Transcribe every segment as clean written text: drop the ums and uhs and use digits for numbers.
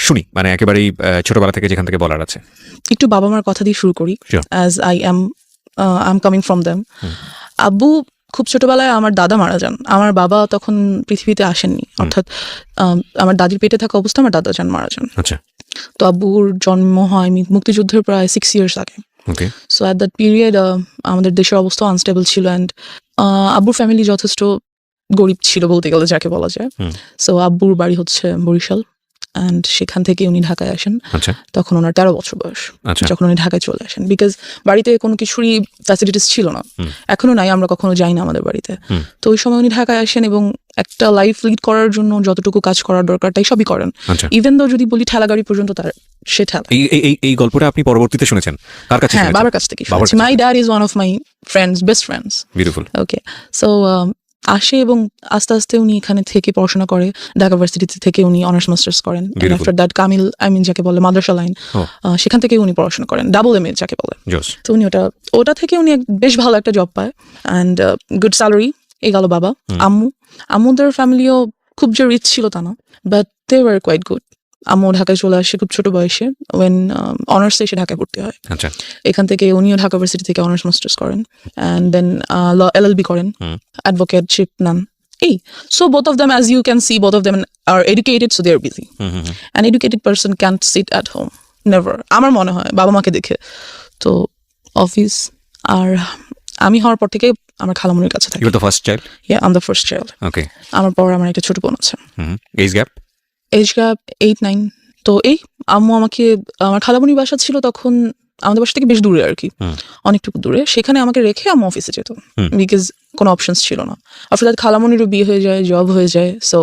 শুনি, মানে একেবারেই ছোটবেলা থেকে যেখান থেকে বলার আছে। একটু বাবা মার কথা দিয়ে শুরু করি, as I am coming from them. আব্বু খুব ছোটবেলায় আমার দাদা মারা যান। আমার বাবা তখন পৃথিবীতে আসেননি, অর্থাৎ আমার দাদির পেটে থাকা অবস্থা আমার দাদা যান মারা যান। আচ্ছা। তো আব্বুর জন্ম হয় মুক্তিযুদ্ধের প্রায় 6 years আগে। সো অ্যাট দ্যাট পিরিয়ড আমাদের দেশের অবস্থা আনস্টেবল ছিল, অ্যান্ড আব্বুর ফ্যামিলি যথেষ্ট গরিব ছিল বলতে গেলে, যাকে বলা যায়। সো আব্বুর বাড়ি হচ্ছে বরিশাল, অ্যান্ড সেখান থেকে উনি ঢাকায় আসেন। তখন ওনার 13 বছর বয়স যখন উনি ঢাকায় চলে আসেন, বিকজ বাড়িতে কোনো কিছুরই ফ্যাসিলিটিস ছিল না, এখনো নাই, আমরা কখনো যাই না আমাদের বাড়িতে। তো ওই সময় উনি ঢাকায় আসেন এবং একটা লাইফ লিড করার জন্য যতটুকু কাজ করার দরকার তাই সবই করেন। ইভেন দো যদি বলি ঠেলা গাড়ি পর্যন্ত তার সে ঠেলা। এই গল্পটা আপনি পরবর্তীতে শুনেছেন কার কাছে? হ্যাঁ, বাবার কাছ থেকে শুনেছি। My dad is one of my friends, best friends. Beautiful. Okay, so আসে এবং আস্তে আস্তে উনি এখানে থেকে পড়াশোনা করে, ঢাকা ভার্সিটিতে থেকে উনি অনার্স মাস্টার্স করেন। আফটার দ্যাট কামিল, যাকে বলে মাদ্রাসা লাইন, সেখান থেকে উনি পড়াশোনা করেন, ডাবল MA যাকে বলে। তো উনি ওটা থেকে উনি বেশ ভালো একটা জব পায়, অ্যান্ড গুড স্যালারি। এই গেল বাবা। আম্মুদের ফ্যামিলিও খুব যে রিচ ছিল তা না, but they were quite good. আম্মু ঢাকায় চলে আসে খুব ছোট বয়সে, ওয়েন অনার্সে এসে ঢাকায় পড়তে হয়। এখান থেকে উনিও ঢাকা ভার্সিটি থেকে অনার্স মাস্টার্স করেন, অ্যান্ড দেন LLB করেন, অ্যাডভোকেটশিপ নেন। So both of them, as you can see, both of them are educated, so they are busy. An educated person can't sit at home, never. আমার মনে হয় বাবা মাকে দেখে। তো অফিস, আর আমি হওয়ার পর থেকে আমার খালামুনির কাছে থাকি। You were the first child? Yeah, I'm the first child. Okay. আমার পর আমার একটা ছোট বোন আছে। Age gap 8-9। তো আম্মু আমাকে, আমার খালামুনির বাসা ছিল তখন আমাদের বাসা থেকে বেশ দূরে আর কি, অনেকটুকু দূরে। সেখানে আমাকে রেখে আম্মু অফিসে যেত, বিকজ কোনো অপশনস ছিল না। আফটার দ্যাট খালামুনিরও বিয়ে হয়ে যায়, জব হয়ে যায়, সো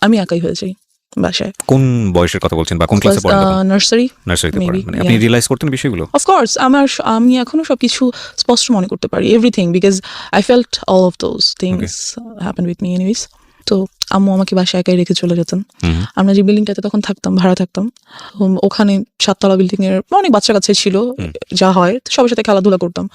আমি একাই হয়ে যাই বাসায়। কোন বয়সের কথা বলছেন বা কোন ক্লাসে পড়েন তখন? নার্সারিতে পড়েন। মানে আপনি রিয়ালাইজ করতেন বিষয়গুলো? অফ কোর্স, আমি এখনো সবকিছু স্পষ্ট মনে করতে পারি, everything, because I felt all of those things happen with me anyways. তো আম্মু আমাকে বাসায় একাই রেখে চলে যেতেন। আমরা যে বিল্ডিংটাতে তখন থাকতাম, ভাড়া থাকতাম, ওখানে 7 তলা বিল্ডিং এর অনেক বাচ্চা কাছে ছিল, যা হয় সবার সাথে খেলাধুলা করতাম।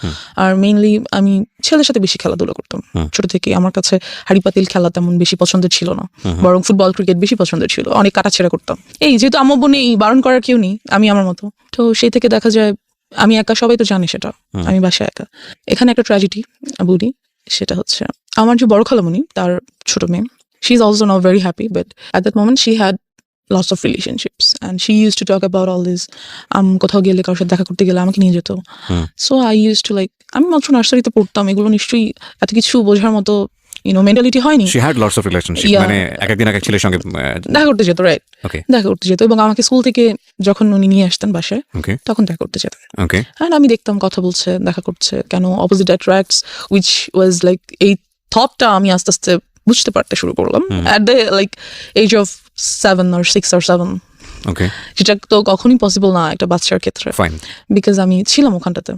আর মেইনলি আমি ছেলের সাথে বেশি খেলাধুলা করতাম ছোট থেকে। আমার কাছে হাড়ি পাতিল খেলা তেমন বেশি পছন্দের ছিল না, বরং ফুটবল ক্রিকেট বেশি পছন্দের ছিল। অনেক কাটাছেড়া করতাম। যেহেতু আম্মু বোনে বারণ করার কেউ নেই, আমি আমার মতো। তো সেই থেকে দেখা যায় আমি একা, সবাই তো জানে সেটা, আমি বাসায় একা। এখানে একটা ট্র্যাজেডি বলি, সেটা হচ্ছে আমার যে বড় খালামণি, তার ছোট মেয়ে, she is also not very happy, but at that moment she had lots of relationships and she used to talk about all this. কোথাও গেলে কারোর সাথে দেখা করতে গেলে আমাকে নিয়ে যেত। So I used to আমি মাত্র নার্সারিতে পড়তাম, এগুলো নিশ্চয়ই এত কিছু বোঝার মতো মেন্টালিটি হয়নি। She had lots of relationship, মানে একদিন এক ছেলের সঙ্গে দেখা করতে যেত, রাইট? দেখা করতে যেত, এবং আমাকে স্কুল থেকে যখন উনি নিয়ে আসতেন বাসায়, তখন দেখা করতে যেত। And আমি দেখতাম কথা বলছে, দেখা করছে, কেন অপোজিট অ্যাট্রাক্টস, which was এই থটটা আমি আস্তে আস্তে বুঝতে পারতে শুরু করলাম at the age of 7 or 6 or 7. যেটা তো কখনই পসিবল না একটা বাচ্চার ক্ষেত্রে, বিকজ আমি ছিলাম ওখানটাতে।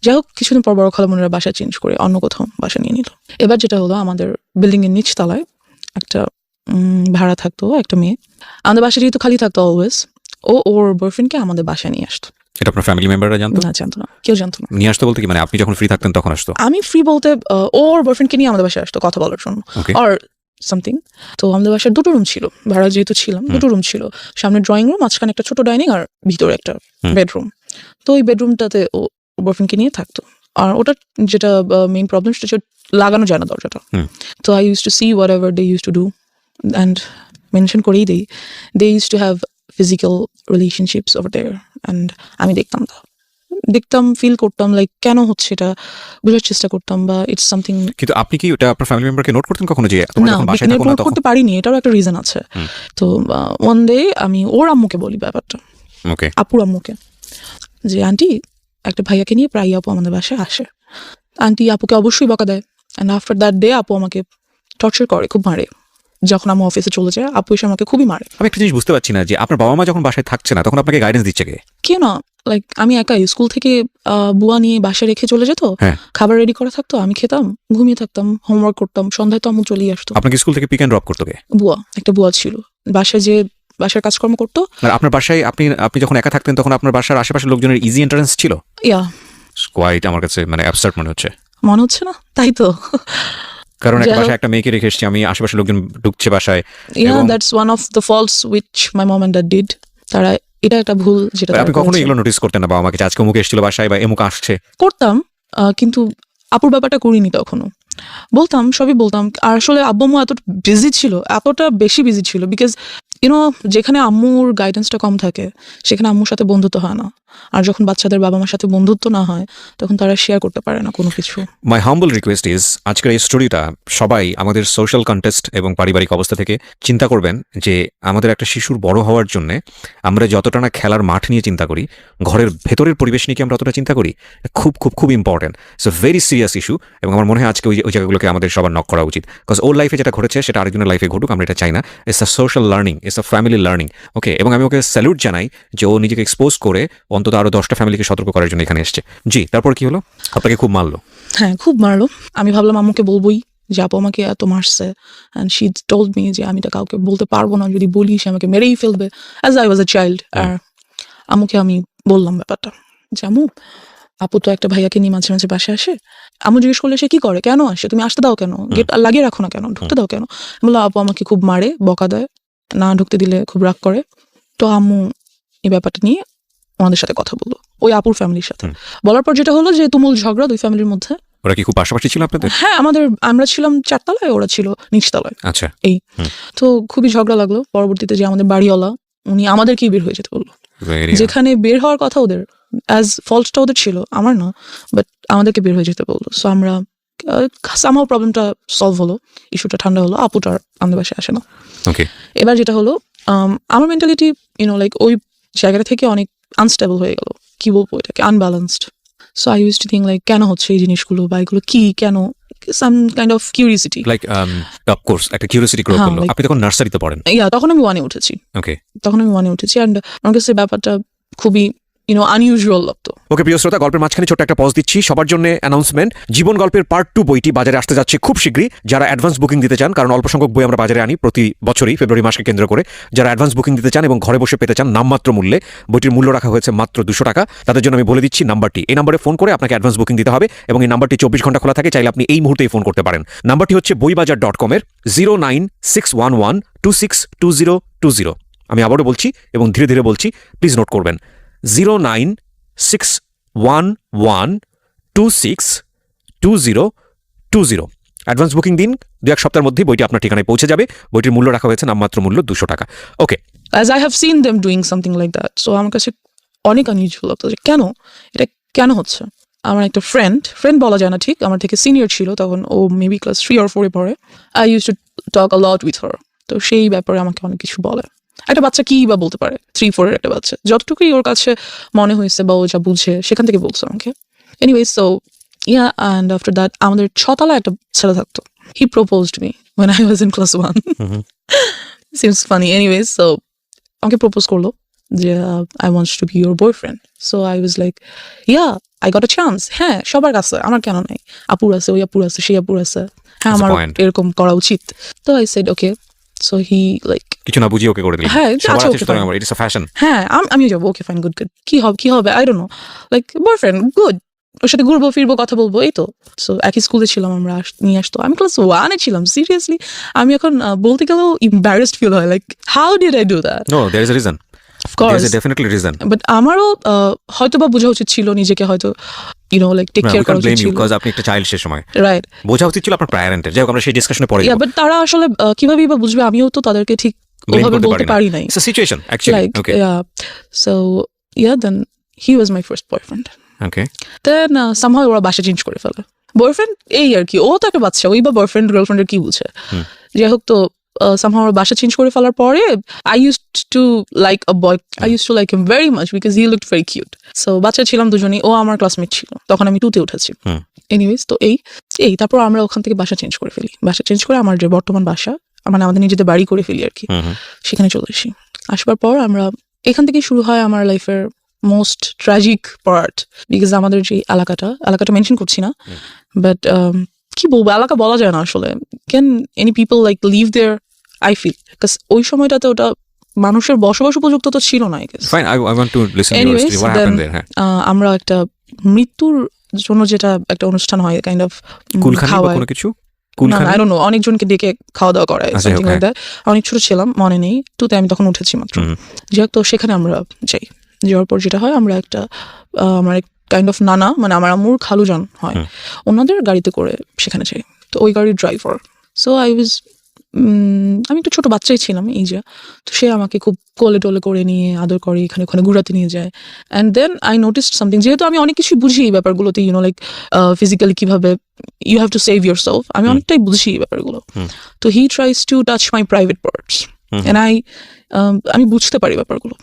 যাই হোক, কিছুদিন পর বড় খালামুনিরা বাসা চেঞ্জ করে অন্য কোথাও বাসা নিয়ে নিল। এবার যেটা হলো, আমাদের বিল্ডিং এর নিচ তলায় একটা ভাড়া থাকতো একটা মেয়ে। আমাদের বাসা যেহেতু খালি থাকতো অলওয়েজ, ওর বয়ফ্রেন্ডকে আমাদের বাসায় নিয়ে আসতো। এটা আপনার ফ্যামিলি মেম্বাররা জানতো? না, জানতো না, কেউ জানতো না। নিয়ে আসতো বলতে কি, মানে আপনি যখন ফ্রি থাকতেন তখন আসতো? আমি ফ্রি বলতে ওর বয়ফ্রেন্ডকে নিয়ে আমাদের বাসায় আসতো কথা বলার জন্য, আর সামথিং। তো আমাদের বাসার 2টো রুম ছিল, ভাড়া যেহেতু ছিলাম 2টো রুম ছিল। সামনে ড্রয়িং রুম, মাঝখানে একটা ছোট ডাইনিং, আর ভিতরে একটা বেডরুম। তো ওই বেডরুমটাতে ও বয়ফ্রেন্ডকে নিয়ে থাকতো। আর ওটা যেটা মেইন প্রবলেম, সেটা লাগানো যায় না দরজাটা। তো I use to see whatever they use to do, and mention করেই দেই, they use to have physical relationships over there, and আমি দেখতাম, ফিল করতাম, কেন হচ্ছে এটা বোঝার চেষ্টা করতাম, বা ইটস সামথিং। কিন্তু আপনি কি ওটা আপনার ফ্যামিলি মেম্বারকে নোট করতেন কখনো, যে না, নোট করতে পারিনি, এটাও একটা রিজন আছে। তো ওয়ান ডে আমি ওর আম্মুকে বলি ব্যাপারটা, আপুর আম্মুকে, যে আন্টি, একটা ভাইয়াকে নিয়ে প্রায় আপু আমাদের বাসায় আসে। আন্টি আপুকে অবশ্যই বকা দেয়, অ্যান্ড আফটার দ্যাট ডে আপু আমাকে টর্চার করে, খুব মারে। যখন আমি অফিসে চলে যাই, আপু এসে আমাকে খুবই মারে। আমি একটা জিনিস বুঝতে পারছি না, যে আপনার বাবা মা যখন বাসায় থাকছে না, তখন আপনাকে গাইডেন্স দিচ্ছে কে? কেউ না, আমি একাই। স্কুল থেকে বুয়া নিয়ে বাসায় রেখে চলে যেত, খাবার রেডি করা থাকতো, আমি খেতাম, ঘুমিয়ে থাকতাম, হোমওয়ার্ক করতাম, সন্ধ্যায় তো আম্মু চলেই আসতো। আপনাকে স্কুল থেকে পিক এন্ড ড্রপ করতো কে? বুয়া, একটা বুয়া ছিল বাসায়, যে বাসার কাজকর্ম করতো। আপনার বাসায় আপনি যখন একা থাকতেন, তখন আপনার বাসার আশেপাশের লোকজনের ইজি এন্ট্রান্স ছিল? কোয়াইট, আমার কাছে মানে অ্যাবসার্ড মনে হচ্ছে না? তাই তো, কারণ একটা বাসায় একটা মেয়েকে রেখে এসেছি আমি, আশেপাশের লোকজন ঢুকছে বাসায়। That's one of the faults which my mom and dad did. তারা এটা একটা ভুল যেটা আপনি কখনো এগুলো নোটিস করতেন না বাবা আমাকে আজকে অমুক এসেছিল বাসায় বা এমুক আসছে? করতাম, কিন্তু আপুর ব্যাপারটা করিনি তখনও। বলতাম, সবই বলতাম। আর আসলে আব্বু আম্মু এতটা বেশি বিজি ছিল বিকজ যেখানে আম্মুর গাইডেন্সটা কম থাকে সেখানে আম্মুর সাথে বন্ধুত্ব হয় না। আর যখন বাচ্চাদের বাবা মার সাথে বন্ধুত্ব না হয় তখন তারা শেয়ার করতে পারে না কোনো কিছু। মাই হাম্বল রিকোয়েস্ট ইজ আজকের এই স্টোরিটা সবাই আমাদের সোশ্যাল কন্টেক্সট এবং পারিবারিক অবস্থা থেকে চিন্তা করবেন যে আমাদের একটা শিশুর বড় হওয়ার জন্য আমরা যতটা না খেলার মাঠ নিয়ে চিন্তা করি, ঘরের ভেতরের পরিবেশ নিয়ে কি আমরা অতটা চিন্তা করি? খুব খুব খুব important. So very serious issue, এবং আমার মনে হয় আজকে ওই জায়গাগুলোকে আমাদের সবার নক করা উচিত। বিকজ ওর লাইফে যেটা ঘটেছে সেটা আরেকজনের লাইফে ঘটুক, আমরা এটা চাই না। It's a social learning, it's a family learning. Okay, এবং আমি ওকে স্যালুট জানাই যে ও নিজেকে এক্সপোজ করে অন্তত আরো 10টা ফ্যামিলিকে সতর্ক করার জন্য এখানে এসছে। জি, তারপর কি হলো? আপনাকে খুব মারলো? হ্যাঁ, খুব মারলো। আমি ভাবলাম আম্মুকে বলবোই যে আপু আমাকে এত মারছে, অ্যান্ড শি টোল্ড মি যে আমি এটা কাউকে বলতে পারবো না, যদি বলি সে আমাকে মেরেই ফেলবে, as I was a child. আর আম্মুকে আমি বললাম ব্যাপারটা যে আম্মু, আপু তো একটা ভাইয়াকে নিয়ে মাঝে মাঝে বাসায় আসে। আম্মু জিজ্ঞেস করলে সে কি করে, কেন আসে, তুমি আসতে দাও কেন, গেট লাগিয়ে রাখো না কেন, ঢুকতে দাও কেন? বললো আপু আমাকে খুব মারে, বকা দেয়, না ঢুকতে দিলে খুব রাগ করে। তো আম্মু এই ব্যাপারটা নিয়ে ওনাদের সাথে কথা বললো, ওই আপুর ফ্যামিলির সাথে। বলার পর যেটা হলো যে তুমুল ঝগড়া দুই ফ্যামিলির মধ্যে। ওরা কি খুব পাশাপাশি ছিল আপনাদের? হ্যাঁ, আমরা ছিলাম 4 তলায়, ওরা ছিল নিচতলায়। আচ্ছা। এই তো খুবই ঝগড়া লাগলো। পরবর্তীতে যে আমাদের বাড়িওয়ালা, উনি আমাদেরকেই বের হয়ে যেতে বললো। যেখানে বের হওয়ার কথা ওদের, অ্যাজ ফল্টটা ওদের ছিল, আমার না, বাট আমাদেরকে বের হয়ে যেতে বললো। সো আমরা সামহাও প্রবলেমটা সলভ হলো, ইস্যুটা ঠান্ডা হলো, আপুটার আমাদের বাসায় আসে না। ওকে, এবার যেটা হলো, আমার মেন্টালিটি লাইক ওই জায়গাটা থেকে অনেক আনস্টেবল হয়ে গেল, কি বলবো এটাকে, unbalanced. So I use to think like কেন হচ্ছে এই জিনিসগুলো, বা এগুলো কি, কেন, some kind of curiosity, like of course একটা কিউরিওসিটি গ্রো করলো। আপনি তখন নার্সারিতে পড়েন? তখন আমি 1-এ উঠেছি। ওকে, তখন আমি 1-এ উঠেছি, অ্যান্ড আমার কাছে ব্যাপারটা খুবই আনইউজুয়াল লাগতো। ওকে প্রিয় শ্রোতা, গল্পের মাঝখানে ছোট্ট একটা পজ দিচ্ছি সবার জন্য অ্যানাউন্সমেন্ট। জীবন গল্পের পার্ট 2 বইটি বাজারে আসতে যাচ্ছে খুব শীঘ্রই। যারা অ্যাডভান্স বুকিং দিতে চান, কারণ অল্প সংখ্যক বই আমরা বাজারে আনি প্রতি বছরই ফেব্রুয়ারি মাসকে কেন্দ্র করে, যারা অ্যাডভান্স বুকিং দিতে চান এবং ঘরে বসে পেতে চান নামমাত্র মূল্যে, বইটির মূল্য রাখা হয়েছে মাত্র 200 টাকা। তাদের জন্য আমি বলে দিচ্ছি নাম্বারটি, এই নাম্বারে ফোন করে আপনাকে অ্যাডভান্স বুকিং দিতে হবে, এবং এই নাম্বারটি 24 ঘন্টা খোলা থাকে, চাইলে আপনি এই মুহূর্তেই ফোন করতে পারেন। নাম্বারটি হচ্ছে boibajar.com এর 09611262020। আমি আবারও বলছি এবং ধীরে ধীরে বলছি, প্লিজ নোট করবেন, 09611262020। অ্যাডভান্স বুকিং দিন, 2-1 সপ্তাহের মধ্যেই বইটি আপনার ঠিকানায় পৌঁছে যাবে। বইটির মূল্য রাখা হয়েছে নামমাত্র মূল্য 200 টাকা। Okay, as I have seen them doing something like that, so আমার কাছে অনেক আনইউজুয়াল লাগতো যে কেন এটা কেন হচ্ছে। আমার একটা ফ্রেন্ড বলা যায় না ঠিক, আমার থেকে সিনিয়র ছিল তখন, ও মেবি ক্লাস 3 or 4-এ পড়ে। I use to talk a lot with her. তো সেই ব্যাপারে আমাকে অনেক কিছু বলে। একটা বাচ্চা কি বা বলতে পারে, 3-4-এর একটা বাচ্চা, যতটুকুই ওর কাছে মনে হয়েছে বা ও যা বুঝে সেখান থেকে বলছে আমাকে। Anyway, so yeah, and after that আমাদের 6 তলায় একটা ছেলে থাকতো। He proposed me when I was in class 1. Seems funny. Anyways, so আমাকে প্রপোজ করলো যে I want to be your boyfriend. So I was like, yeah, I got a chance. হ্যাঁ, সবার কাছে, আমার কেন নাই? আপুর আছে, ওই আপুর আছে, সেই আপুর আছে, হ্যাঁ আমার এরকম করা উচিত। তো I said okay. So he like কিছু না বুঝিয়ে ওকে করে দিলেন। হ্যাঁ, আচ্ছা okay fine, it's a fashion. হ্যাঁ আমি যাবো, ওকে ফাইন, গুড কি হবে I don't know, like boyfriend, good, ওর সাথে ঘুরবো ফিরবো কথা বলবো, এই তো। সো একই স্কুলে ছিলাম আমরা, নিয়ে আসতো। আমি ক্লাস 1-এ ছিলাম, সিরিয়াসলি। আমি এখন বলতে গেলেও embarrassed ফিল হয়, like how did I do that? No, there is a reason, of course, there is definitely reason. But আমারও হয়তো বা বোঝা উচিত ছিল নিজেকে, হয়তো লাইক টেক কেয়ার করা উচিত ছিল। বিকজ আপনি একটা চাইল্ড সে সময়, রাইট, বোঝা উচিত ছিল আপনার প্যারেন্টের। যাই হোক, আমরা সেই ডিসকাশনে পরে যাব। বাট তারা আসলে কিভাবেই বা বুঝবে, আমিও তো তাদেরকে ঠিক ওভাবে বলতে পারি নাই। It's a situation actually. Okay, so then he was my first boyfriend. Okay, then somehow ওরা বাসা চেঞ্জ করে ফেলে। বয়ফ্রেন্ড এই আর কি, ও তো একটা বাচ্চা, ওই বা বয়ফ্রেন্ড গার্লফ্রেন্ডের কি বুঝে। যাই হোক, তো সামহাউ ওরা বাসা চেঞ্জ করে ফেলার পরে I used to like a boy, I used to like him very much because he looked very cute. So বাচ্চা ছিলাম দুজনেই, ও আমার ক্লাসমেট ছিল, তখন আমি 2-তে উঠেছি। এনিওয়েজ, তো এই তারপর আমরা ওখান থেকে বাসা চেঞ্জ করে ফেলি। বাসা চেঞ্জ করে আমার যে বর্তমান বাসা, মানে আমাদের নিজেদের বাড়ি করে ফেলি আর কি, সেখানে চলে আসি। আসবার পর আমরা এখান থেকেই শুরু হয় আমার লাইফের মোস্ট ট্র্যাজিক পার্ট, বিকজ আমাদের যে এলাকাটা মেনশন করছি না, বাট কি বলবো, এলাকা বলা যায় না আসলে। Can any people like live there? I feel, because ওই সময়টাতে ওটা মানুষের বসবাস উপযুক্ত তো ছিল না। আমরা একটা মৃত্যুর জন্য যেটা একটা অনুষ্ঠান হয়, কাইন্ড অফ কুলখানি বা কোনো কিছু, কুলখানি? আই ডোন্ট নো, অনেকজনকে ডেকে খাওয়া দাওয়া করায় আচ্ছা, সামথিং okay. Like that. অনেক ছোট ছিলাম, মনে নেই, টুতে আমি তখন উঠেছি মাত্র। যাই হোক, তো সেখানে আমরা যাই। যাওয়ার পর যেটা হয়, আমরা একটা আমার এক কাইন্ড অফ নানা, মানে আমার আম্মুর খালুজান হয়, ওনাদের গাড়িতে করে সেখানে যাই। তো ওই গাড়ির ড্রাইভার, সো আই ওয়াজ, আমি একটু ছোট বাচ্চাই ছিলাম এই যে। তো সে আমাকে খুব কোলে টোলে করে নিয়ে আদর করে এখানে ওখানে ঘুরাতে নিয়ে যায়। And then I noticed something, যেহেতু আমি অনেক কিছুই বুঝি এই ব্যাপারগুলোতে, লাইক ফিজিক্যালি কিভাবে you have to save yourself, আমি অনেকটাই বুঝি এই ব্যাপারগুলো। তো he tries to touch my private parts and আমি বুঝতে পারি ব্যাপারগুলো,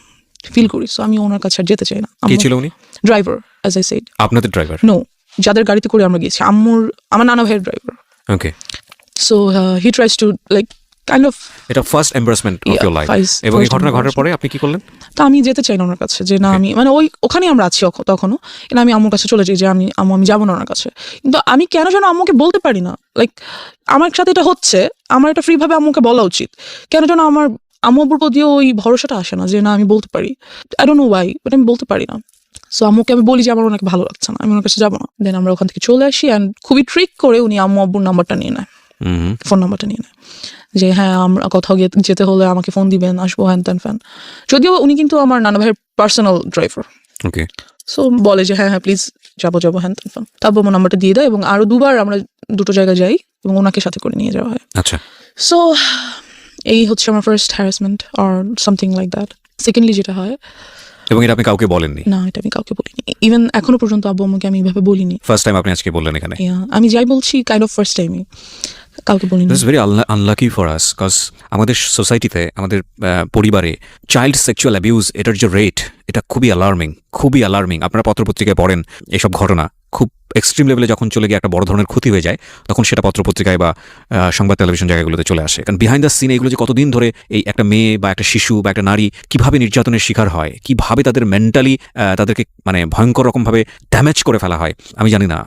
ফিল করি। সো আমি ওনার কাছে আর যেতে চাই না। কে ছিল উনি? Driver, as I said. আপনাদের ড্রাইভার? নো, যাদের গাড়িতে করে আমরা গেছি, আমার নানা ভাইয়ের driver. Okay. So he tries to like kind of, এটা first embarrassment of your life. এবং এই ঘটনা ঘটার পরে আপনি কি করলেন? তো আমি যেতে চাই না ওনার কাছে, যে না আমি, মানে ওখানেই আমরা আছি তখনও, কিন্তু আমি আম্মুর কাছে চলে যাই, যে আমি যাবো না ওনার কাছে। কিন্তু আমি কেন যেন আম্মুকে বলতে পারি না, লাইক আমার সাথে এটা হচ্ছে, আমার এটা ফ্রি ভাবে আম্মুকে বলা উচিত, কেন যেন আমার আম্মু আব্বুর প্রতিও ওই ভরসাটা আসে না, যে না আমি বলতে পারি। I don't no Y, but আমি বলতে পারি না। সো আম্মুকে আমি বলি যে আমার ওনাকে ভালো লাগছে না, আমি ওনার কাছে যাবো না। দেন আমরা ওখান থেকে চলে আসি, অ্যান্ড খুবই ট্রিক করে উনি আম্মু আব্বুর নাম্বারটা নিয়ে নেয়, ফোন নাম্বারটা নিয়ে নেয়, যে হ্যাঁ আমরা কোথাও যেতে হলে আমাকে ফোন দিবেন, আসবো, হ্যান ত্যান ফ্যান। যদিও উনি কিন্তু আমার নানা ভাইয়ের পার্সোনাল ড্রাইভার। ওকে। সো বলে যে হ্যাঁ প্লিজ যাবো হ্যান ত্যান ফ্যান। তারপর আমার নাম্বারটা দিয়ে দেয়, এবং আরো দুবার আমরা দুটো জায়গায় যাই, এবং ওনাকে সাথে করে নিয়ে যাওয়া হয়। আচ্ছা। সো এই হচ্ছে আমার first harassment or something like that. Secondly যেটা হয়, এবং এটা আপনি কাউকে বলেননি? না, এটা আমি কাউকে বলিনি, ইভেন এখনো পর্যন্ত আব্বু আম্মুকে আমি এইভাবে বলিনি। ফার্স্ট টাইম আপনি আজকে বললেন এখানে? আমি যাই বলছি কাইন্ড অফ ফার্স্ট টাইমই, কাউকে বলিনি। This is very unlucky for us, cause আমাদের সোসাইটিতে, আমাদের পরিবারে চাইল্ড সেক্সুয়াল অ্যাবিউজ, এটার যে রেট, এটা খুবই অ্যালার্মিং, খুবই অ্যালার্মিং। আপনারা পত্রপত্রিকায় পড়েন এসব ঘটনা, খুব এক্সট্রিম লেভেলে যখন চলে গিয়ে একটা বড় ধরনের ক্ষতি হয়ে যায়, তখন সেটা পত্রপত্রিকায় বা সংবাদ টেলিভিশন জায়গাগুলোতে চলে আসে। কারণ বিহাইন্ড দ্য সিন এগুলো যে কতদিন ধরে এই একটা মেয়ে বা একটা শিশু বা একটা নারী কিভাবে নির্যাতনের শিকার হয়, কিভাবে তাদের মেন্টালি তাদেরকে মানে ভয়ঙ্কর রকমভাবে ড্যামেজ করে ফেলা হয়, আমি জানি না।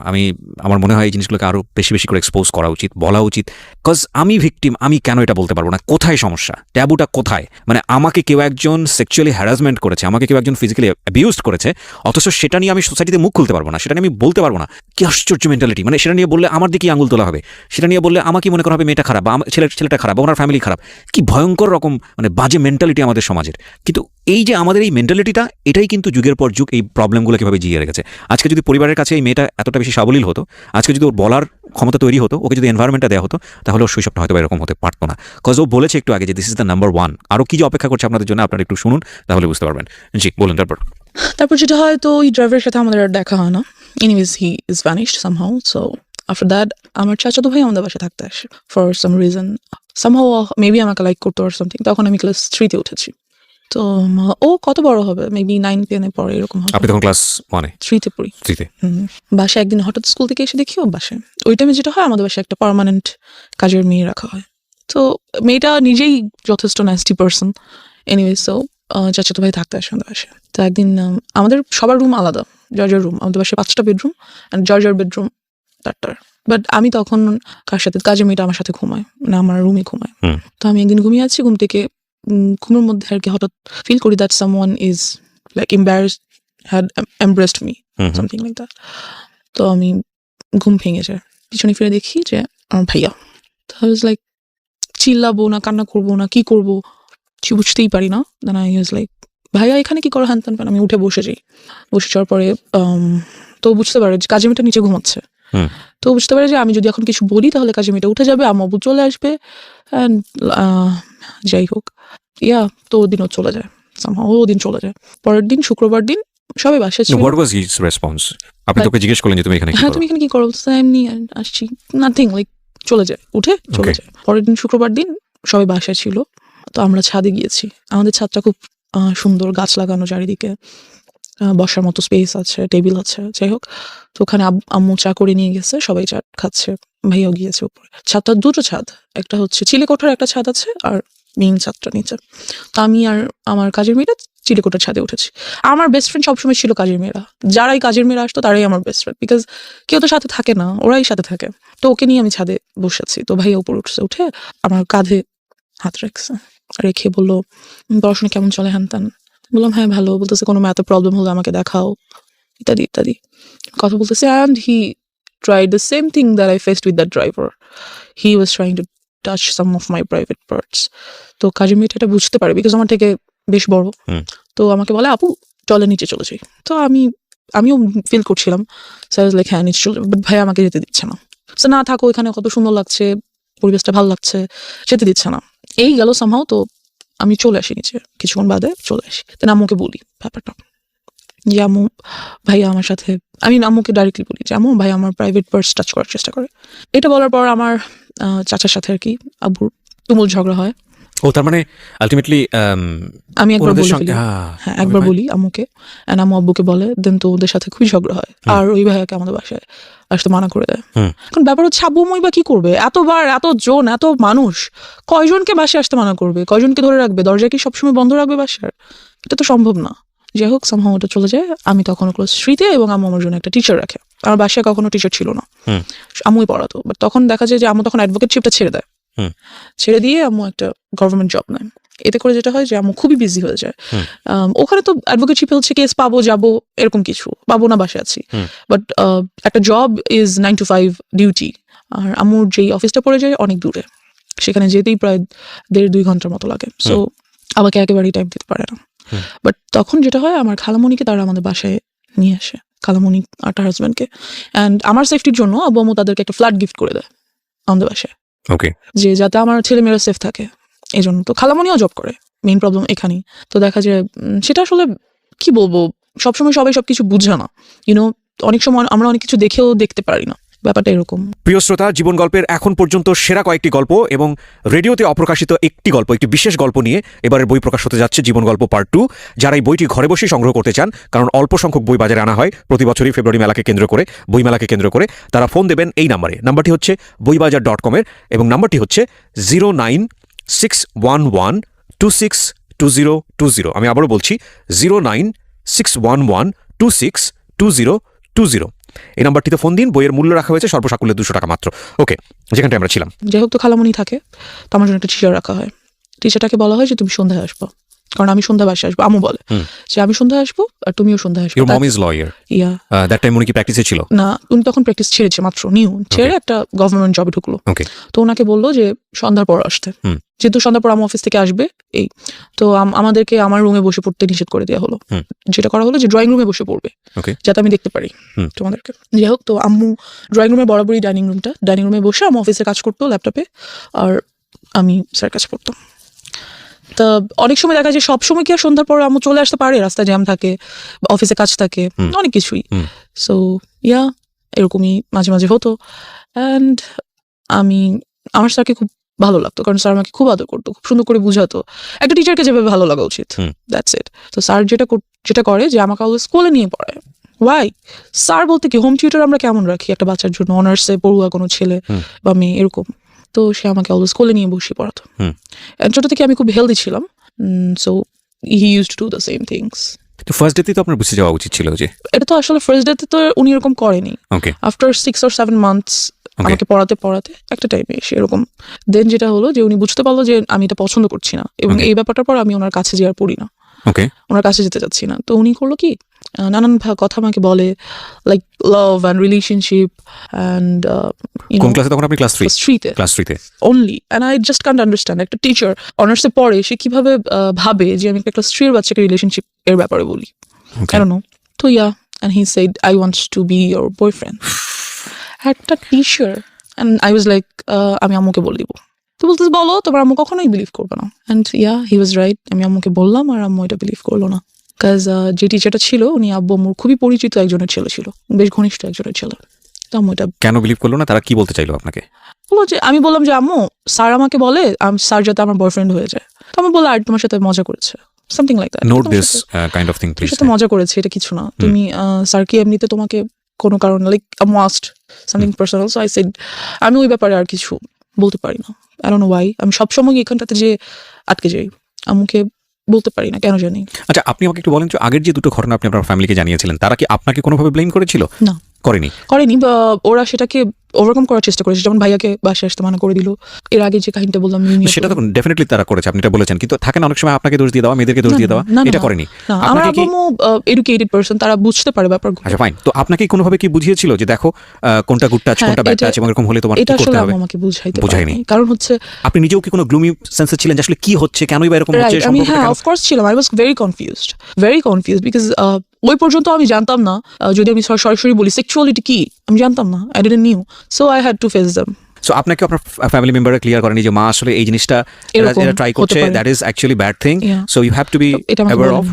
আমার মনে হয় এই জিনিসগুলোকে আরও বেশি বেশি করে এক্সপোজ করা উচিত, বলা উচিত। কজ আমি ভিকটিম, আমি কেন এটা বলতে পারবো না? কোথায় সমস্যা? ট্যাবুটা কোথায়? মানে আমাকে কেউ একজন সেক্সুয়ালি হ্যারাসমেন্ট করেছে, আমাকে কেউ একজন ফিজিক্যালি অ্যাবিউজড করেছে, অথচ সেটা নিয়ে আমি সোসাইটিতে মুখ খুলতে পারবো না, সেটা নিয়ে আমি বলতে পারবো না। কি আশ্চর্য মেন্টালিটি! মানে সেটা নিয়ে বললে আমার দিকেই আঙুল তোলা হবে, সেটা নিয়ে বললে আমাকে মনে করা হবে মেয়েটা খারাপ, বা ছেলেটা খারাপ, বা ওনার ফ্যামিলি খারাপ। কি ভয়ঙ্কর রকম মানে বাজে মেন্টালিটি আমাদের সমাজের। কিন্তু এই যে আমাদের এই মেন্টালিটিটা, এটাই কিন্তু যুগের পর যুগ এই প্রবলেমগুলো কীভাবে জিয়ে রেখেছে। আজকে যদি পরিবারের কাছে এই মেয়েটা এতটা বেশি সাবলীল হতো, আজকে যদি ওর বলার ক্ষমতা তৈরি হতো, ওকে যদি এনভায়রনমেন্টটা দেওয়া হতো, তাহলে ওর শৈশবটা হয়তো এরকম হতে পারতো না। কজ ও বলেছে একটু আগে যে this is the number one. আরও কি যে অপেক্ষা করছে আপনাদের জন্য, আপনারা একটু শুনুন, তাহলে বুঝতে পারবেন। জি বলুন। তারপর যেটা হয়, তো ওই ড্রাইভারের সাথে আমাদের আর দেখা হয় না। Anyways he is vanished somehow. So after that আমার চাচাতো ভাই আমাদের বাসায় থাকতে আসে for some reason. Somehow maybe আমাকে লাইক করতো আর সামথিং। তখন আমি ক্লাস 3-তে উঠেছি। তো ও কত বড় হবে, মেবি 9-10 পরে এরকম হবে। আপনি তখন ক্লাস 1-এ? 3-তে পড়ি। 3-তে? বাসায় একদিন হঠাৎ স্কুল থেকে এসে দেখি ও বাসায়। ওই টাইমে যেটা হয়, আমাদের বাসায় একটা পার্মানেন্ট কাজের মেয়ে রাখা হয়। তো মেয়েটা নিজেই যথেষ্ট ন্যাস্টি পার্সন। এনিওয়ে, সো চাচাতো ভাই থাকতে আসে আমাদের বাসায়। তো একদিন আমাদের সবার রুম আলাদা, জর্জার রুম। আমাদের বাসায় 5টা বেডরুম, অ্যান্ড জর্জার বেডরুম 4টার। বাট আমি তখন কার সাথে, কাজের মেয়েটা আমার সাথে ঘুমায়, মানে আমার রুমে ঘুমায়। তো আমি একদিন ঘুমিয়ে আছি, ঘুম থেকে ঘুমের মধ্যে আর কি হঠাৎ ফিল করি that someone is like embarrassed, had embraced me, something like that. তো আমি ঘুম ভেঙে যায়, পিছনে ফিরে দেখি যে আমার ভাইয়া। তো আই ওয়াজ লাইক, চিল্লাবো না কান্না করবো না কি করবো কিছু বুঝতেই পারি না। দেন আই ওয়াজ লাইক, ভাইয়া এখানে কি করো, হ্যান ত্যান ফ্যান। আমি উঠে বসে যাই। বসে যাওয়ার পরে তো বুঝতে পারে যে কাজের মেয়েটা নিচে ঘুমাচ্ছে। তো বুঝতে পারে যে আমি যদি এখন কিছু বলি তাহলে কাজের মেয়েটা উঠে যাবে, আম্মু চলে আসবে, অ্যান্ড যাই হোক, তো ওদিনও চলে যায়। ওদিন চলে যায়। পরের দিন শুক্রবার দিন সবাই বাসায় ছিল। What was his response? আপনি তোকে জিজ্ঞেস করলেন যে তুমি এখানে কি হ্যাঁ করো? তুমি এখানে কি করো? এমনি আসছি, নাথিং, লাইক চলে যায়, উঠে চলে যায়। পরের দিন শুক্রবার দিন সবাই বাসায় ছিল, তো আমরা ছাদে গিয়েছি। আমাদের ছাদটা খুব সুন্দর, গাছ লাগানো চারিদিকে, বসার মতো স্পেস আছে, টেবিল আছে। যাই হোক, তো ওখানে আম্মু চা করে নিয়ে গেছে, সবাই চা খাচ্ছে, ভাইয়াও গিয়েছে উপরে। ছাদটা দুটো ছাদ, একটা হচ্ছে চিলেকোঠার একটা ছাদ আছে, আর মেইন ছাদটা নিচে। তো আমি আর আমার কাজের মেয়েরা চিলেকোঠার ছাদে উঠেছি। আমার বেস্ট ফ্রেন্ড সবসময় ছিল কাজের মেয়েরা। যারাই কাজের মেয়েরা আসতো তারাই আমার বেস্ট ফ্রেন্ড, বিকজ কেউ তো সাথে থাকে না, ওরাই সাথে থাকে। তো ওকে নিয়ে আমি ছাদে বসেছি। তো ভাইয়া উপরে উঠছে, উঠে আমার কাঁধে হাত রাখছে, রেখে বললো পড়াশোনা কেমন চলে, হ্যান ত্যান। বললাম হ্যাঁ ভালো। বলতেছে কোনো ম্যাথে প্রবলেম হলে আমাকে দেখাও, ইত্যাদি ইত্যাদি কথা বলতেছে। And he tried the same thing that I faced with that driver. He was trying to touch some of my private parts. তো কাজের মেয়েটা এটা বুঝতে পারে বিকজ আমার থেকে বেশ বড়। তো আমাকে বলে আপু চলে নিচে চলে যাই। তো আমিও ফিল করছিলাম, লাইক হ্যাঁ নিচে চলে, বাট ভাই আমাকে যেতে দিচ্ছে না। সে না থাকো, এখানে কত সুন্দর লাগছে, পরিবেশটা ভালো লাগছে, যেতে দিচ্ছে না। এই গেল সামহাও। তো আমি চলে আসি নিচে, কিছুক্ষণ বাদে চলে আসি। তো আম্মুকে বলি ব্যাপারটা যে আম্মু ভাইয়া আমার সাথে, আমি আম্মুকে ডাইরেক্টলি বলি যে আম্মু ভাই আমার প্রাইভেট পার্টস টাচ করার চেষ্টা করে। এটা বলার পর আমার চাচার সাথে আর কি আব্বুর তুমুল ঝগড়া হয়। ও তার মানে আলটিমেটলি আমি একবার বলে ফেলি, হ্যাঁ একবার বলি আম্মুকে, এন্ড আম্মু আব্বুকে বলে, দেন তো ওদের সাথে খুবই ঝগড়া হয়। আর ওই ভাইয়াকে আমাদের বাসায় আসতে মানা করে দেয়। এখন ব্যাপার হচ্ছে আব্বু আম্মুই বা কি করবে, এতবার এতজন এত মানুষ, কয়জনকে বাসায় আসতে মানা করবে, কয়জনকে ধরে রাখবে, দরজা কি সবসময় বন্ধ রাখবে বাসার? এটা তো সম্ভব না। যাই হোক সামহাও ওটা চলে যায়। আমি তখন ক্লাস 3-তে, এবং আম্মু আমার জন্য একটা টিচার রাখে। আমার বাসায় কখনো টিচার ছিল না, আম্মুই পড়াতো। বাট তখন দেখা যায় যে আম্মু তখন অ্যাডভোকেটশিপটা ছেড়ে দেয়, ছেড়ে দিয়ে আম্মু একটা গভর্নমেন্ট জব নেয়। এতে করে যেটা হয় যে আম্মু খুবই বিজি হয়ে যায়। ওখানে তো অ্যাডভোকেটশিপে হচ্ছে কেস পাবো যাবো এরকম কিছু, পাবো না বাসায় আছি। বাট একটা জব ইজ 9 to 5 ডিউটি। আর আম্মুর যেই অফিসটা পড়ে যায় অনেক দূরে, সেখানে যেতেই প্রায় 1.5-2 ঘন্টার মতো লাগে। সো আমাকে একেবারেই টাইম দিতে পারে না। বাট তখন যেটা হয়, আমার খালামণিকে তারা আমাদের বাসায় নিয়ে আসে, খালামণি আর তার হাজব্যান্ডকে। অ্যান্ড আমার সেফটির জন্য আব্বু আম্মু তাদেরকে একটা ফ্ল্যাট গিফট করে দেয় আমাদের বাসায়, যে যাতে আমার ছেলেমেয়েরা সেফ থাকে। এই জন্য তো খালামণিও জব করে, মেইন প্রবলেম এখানেই। তো দেখা যায় সেটা আসলে কি বলবো, সবসময় সবাই সবকিছু বুঝে না, ইউনো, অনেক সময় আমরা অনেক কিছু দেখেও দেখতে পারি না, ব্যাপারটা এরকম। প্রিয় শ্রোতা, জীবন গল্পের এখন পর্যন্ত সেরা কয়েকটি গল্প এবং রেডিওতে অপ্রকাশিত একটি গল্প, একটি বিশেষ গল্প নিয়ে এবারের বই প্রকাশ হতে যাচ্ছে জীবন গল্প পার্ট 2। যারা এই বইটি ঘরে বসেই সংগ্রহ করতে চান, কারণ অল্প সংখ্যক বই বাজারে আনা হয় প্রতি বছরই ফেব্রুয়ারি মেলাকে কেন্দ্র করে, বইমেলাকে কেন্দ্র করে, তারা ফোন দেবেন এই নাম্বারে। নাম্বারটি হচ্ছে boibajar.com-এর, এবং নাম্বারটি হচ্ছে 09611262020। আমি আবারও বলছি 09611262020। এই নাম্বারটিতে ফোন দিন। বইয়ের মূল্য রাখা হয়েছে সর্বসাকুল্যে 200 টাকা মাত্র। ওকে, যেখানটা আমরা ছিলাম। যাই হোক, তো খালামণি থাকে, তো আমার জন্য একটা টিচার রাখা হয়। টিচারটাকে বলা হয় যে তুমি সন্ধ্যায় আসবো, কারণ আমি সন্ধ্যা বাসায় আসবো। আম্মু বলে যে আমি সন্ধ্যায় আসবো আর তুমিও সন্ধ্যায় আসবো। Your mom is lawyer. Yeah. That time উনি কি প্র্যাকটিসে ছিল? না, উনি তখন প্র্যাকটিস ছেড়েছে, মাত্র নিউ ছেড়ে একটা গভর্নমেন্ট জবে ঢুকলো। ওকে। তো ওনাকে বললো যে সন্ধ্যার পর আসতে, যেহেতু সন্ধ্যার পর আমার অফিস থেকে আসবে। এই তো আমাদেরকে আমার রুমে বসে পড়তে নিষেধ করে দেওয়া হলো। যেটা করা হলো যে ড্রয়িং রুমে বসে পড়বে, যাতে আমি দেখতে পারি তোমাদেরকে। যাই হোক, তো আম্মু ড্রয়িং রুমে বরাবরই ডাইনিং রুমে বসে আমার অফিসে কাজ করতো ল্যাপটপে, আর আমি স্যার কাজ করতাম। তা অনেক সময় দেখা যায় সব সময় কি আর সন্ধ্যার পর আম্মু চলে আসতে পারে, রাস্তায় জ্যাম থাকে, অফিসে কাজ থাকে, অনেক কিছুই। সো ইয়া, এরকমই মাঝে মাঝে হতো। অ্যান্ড আমার স্যারকে খুব ভালো লাগতো, কারণ স্যার আমাকে খুব আদর করতো, খুব সুন্দর করে বুঝাতো। একটা টিচারকে যেভাবে ভালো লাগা উচিত, দ্যাটস ইট। তো স্যার যেটা করে যে আমাকে অলওয়েজ স্কুলে নিয়ে পড়ায়। ওয়াই? স্যার বলতে কি, হোম টিউটর আমরা কেমন রাখি একটা বাচ্চার জন্য, অনার্সে পড়ুয়া কোনো ছেলে বা মেয়ে এরকম। তো সে আমাকে অলওয়েজ স্কুলে নিয়ে বসে পড়াতো। ছোট থেকে আমি খুব হেলদি ছিলাম, so he used to do the same things. তো ফার্স্ট ডেতেই তো আপনার বুঝে যাওয়া উচিত ছিল যে এটা তো আসলে ফার্স্ট ডেতে তো উনি এরকম করেনি। আফটার 6 or 7 months আমাকে পড়াতে একটা টাইমে এসে এরকম। দেন যেটা হলো যে উনি বুঝতে পারলো যে আমি এটা পছন্দ করছি না, এবং এই ব্যাপারটার পর আমি ওনার কাছে আর পড়ি না, ওনার কাছে যেতে চাচ্ছি না। তো উনি করলো কি, নানান কথা আমাকে বলে, like love and relationship and কোন ক্লাসে তখন আপনি? ক্লাস 3-তে only. And I just can't understand একটা টিচার অনার্সে পড়ে, সে কিভাবে ভাবে যে আমি একটা ক্লাস 3 এর বাচ্চাকে রিলেশনশিপ এর ব্যাপারে বলি। I don't know. তো yeah, and he said I want to be your boyfriend. একটা teacher. and I was like আমি আম্মুকে বলে দিব। তো বলতে বলো, তোমার আম্মু কখনোই বিলিভ করবে না। and yeah, he was right. আমি আম্মুকে বললাম আর আম্মু এটা বিলিভ করলো না। কাজ যে টিচারটা ছিল উনি আব্বু আম্মুর খুবই পরিচিত একজনের ছেলে ছিল, বেশ ঘনিষ্ঠ একজনের ছেলে। তো আম্মু এটা কেন বিলিভ করলো না? তারা কি বলতে চাইলো আপনাকে? বলো যে, আমি বললাম যে আম্মু স্যার আমাকে বলে স্যার যাতে আমার বয়ফ্রেন্ড হয়ে যায়। তো আমি বললাম আর তোমার সাথে মজা করেছে, something like that. Note this kind of thing, please. সাথে মজা করেছে, এটা কিছু না। তুমি স্যার কি এমনিতে তোমাকে কোনো কারণে like must something personal. So I said আমি ওই ব্যাপারে আর কিছু বলতে পারি না। I don't no Y. আমি সবসময় এখানটাতে যে আটকে যাই, আম্মুকে বলতে পারি না কেন জানি। আচ্ছা, আপনি আমাকে একটু বলেন যে আগের যে দুটো ঘটনা আপনি আপনার ফ্যামিলিকে জানিয়েছিলেন, তারা কি আপনাকে কোনোভাবে ব্লেম করেছিল? না, করেনি, বা ওরা সেটাকে ওভারকাম করার চেষ্টা করেছে, যেমন ভাইয়াকে বাসায় আসতে মানা করে দিল। এর আগে যে কাহিনীটা বললাম সেটা তো ডেফিনেটলি তারা করেছে, আপনি এটা বলেছেন, কিন্তু থাকে না অনেক সময় আপনাকে দোষ দিয়ে দেওয়া, মেয়েদেরকে দোষ দিয়ে দেওয়া, এটা করেনি। আমার আব্বু এডুকেটেড পারসন, তারা বুঝতে পারে ব্যাপারগুলো। আচ্ছা ফাইন, তো আপনাকে কোনোভাবে কি বুঝিয়েছিল যে দেখো কোনটা গুড টাচ কোনটা ব্যাড টাচ এবং এরকম হলে তোমার কি করতে হবে? আমাকে বুঝায়নি, কারণ হচ্ছে আপনি নিজেও কি কোনো গ্লুমি সেন্সে ছিলেন যে আসলে কি হচ্ছে, কেনই বা এরকম হচ্ছে? আমি অফ কোর্স ছিলাম, I was very confused because ওই পর্যন্ত আমি জানতাম না, যদি আমি সরাসরি বলি সেক্সুয়ালিটি কি, আমি জানতাম না, I didn't new, so I had to face them. So আপনাকে আপনার ফ্যামিলি মেম্বাররা ক্লিয়ার করেনি যে মা আসলে এই জিনিসটা ট্রাই করছে, that is actually bad thing, so you have to be aware of?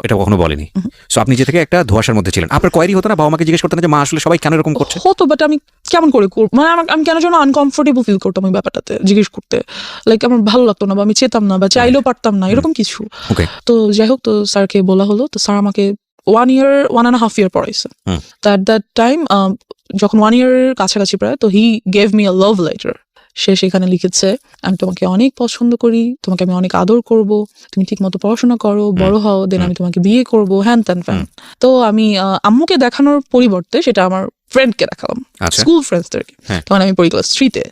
এটা কখনো বলেনি। সো আপনি যে থেকে একটা ধোঁয়াশার মধ্যে ছিলেন, আপনার কোয়ারি হতো না, বাবা মাকে জিজ্ঞেস করতেন না যে মা আসলে সবাই কেন এরকম করছে? হতো, বাট আমি কেমন করে মানে আমি কেন যেন আনকমফোর্টেবল ফিল করতাম ওই ব্যাপারটাতে জিজ্ঞেস করতে, লাইক আমার ভালো লাগতো না, বা আমি চেতাম না, বা চাইলেও পারতাম না, এরকম কিছু। তো যাই হোক, তো স্যারকে বলা হলো, তো স্যার আমাকে 1.5 year পড়াইছে। তো অ্যাট দ্যাট টাইম যখন 1 year কাছাকাছি প্রায়, তো he gave me a love letter. সে সেখানে লিখেছে, আমি তোমাকে অনেক পছন্দ করি, তোমাকে আমি অনেক আদর করব, তুমি ঠিক মতো পড়াশোনা করো, বড় হও, দেন আমি তোমাকে বিয়ে করবো, হ্যান ত্যান ফ্যান। তো আমি আম্মুকে দেখানোর পরিবর্তে সেটা আমার ফ্রেন্ডকে দেখালাম, স্কুল ফ্রেন্ডসদেরকে। তখন আমি পড়ি ক্লাস 3-তে।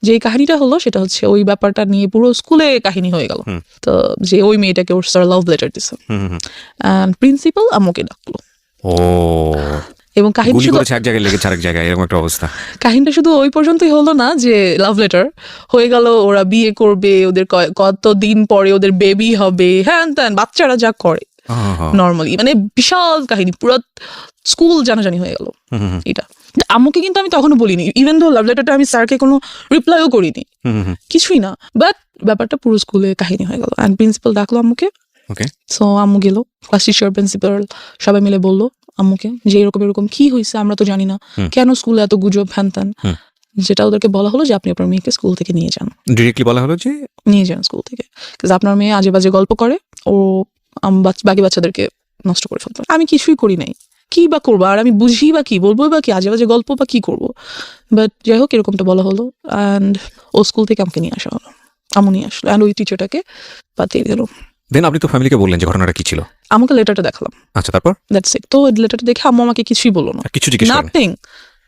যে কাহিনীটা হলো সেটা হচ্ছে ওই ব্যাপারটা নিয়ে পুরো স্কুলে কাহিনী হয়ে গেল। তো যে ওই মেয়েটাকে ওর স্যার লাভ লেটার দিছে, এন্ড প্রিন্সিপাল আম্মুকে ডাকলো। এবং কাহিনী শুধু এক জায়গায় লেগেছে আরেক জায়গায়, এরকম একটা অবস্থা। কাহিনীটা শুধু ওই পর্যন্তই হলো না যে লাভ লেটার হয়ে গেল, ওরা বিয়ে করবে, ওদের কতদিন পরে ওদের বেবি হবে, হ্যাঁ ত্যান, বাচ্চারা যা করে নর্মালি, মানে বিশাল কাহিনী, পুরো স্কুল জানাজানি হয়ে গেল এটা। আম্মুকে কিন্তু আমি তখনও বলিনি, ইভেন দো লাভ লেটারটা আমি স্যারকে কোনো রিপ্লাইও করিনি, কিছুই না, বাট ব্যাপারটা পুরো স্কুলে কাহিনী হয়ে গেল। অ্যান্ড প্রিন্সিপাল ডাকলো আম্মুকে। সো আম্মু গেল, ক্লাস টিচার, প্রিন্সিপাল সবাই মিলে বললো আম্মুকে যে এরকম কি হয়েছে, আমরা তো জানি না, কেন স্কুলে এত গুজব হ্যান ত্যান। যেটা ওদেরকে বলা হলো যে আপনি আপনার মেয়েকে স্কুল থেকে নিয়ে যান, ডিরেক্টলি বলা হলো যে নিয়ে যান স্কুল থেকে, বিকজ আপনার মেয়ে আজে বাজে গল্প করে, ও বাকি বাচ্চাদেরকে নষ্ট করে ফেলতো। আমি কিছুই করি নাই, কি বা করবো, আর আমি বুঝি বা কি বলবো, বা কি আজে বাজে গল্প বা কি করবো, বাট যাই হোক এরকমটা বলা হলো। অ্যান্ড ও স্কুল থেকে আমাকে নিয়ে আসা হলো, আম্মু নিয়ে আসলো, অ্যান্ড ওই টিচারটাকে পাঠিয়ে দিল। দেন আপনি তো ফ্যামিলিকে বললেন যে ঘটনাটা কি ছিল? আমাকে লেটারটা দেখালাম। আচ্ছা, তারপর? That's it. তো লেটারটা দেখে আম্মু আমাকে কিছুই বললো না, কিছু জিজ্ঞেস করেনি, নাথিং,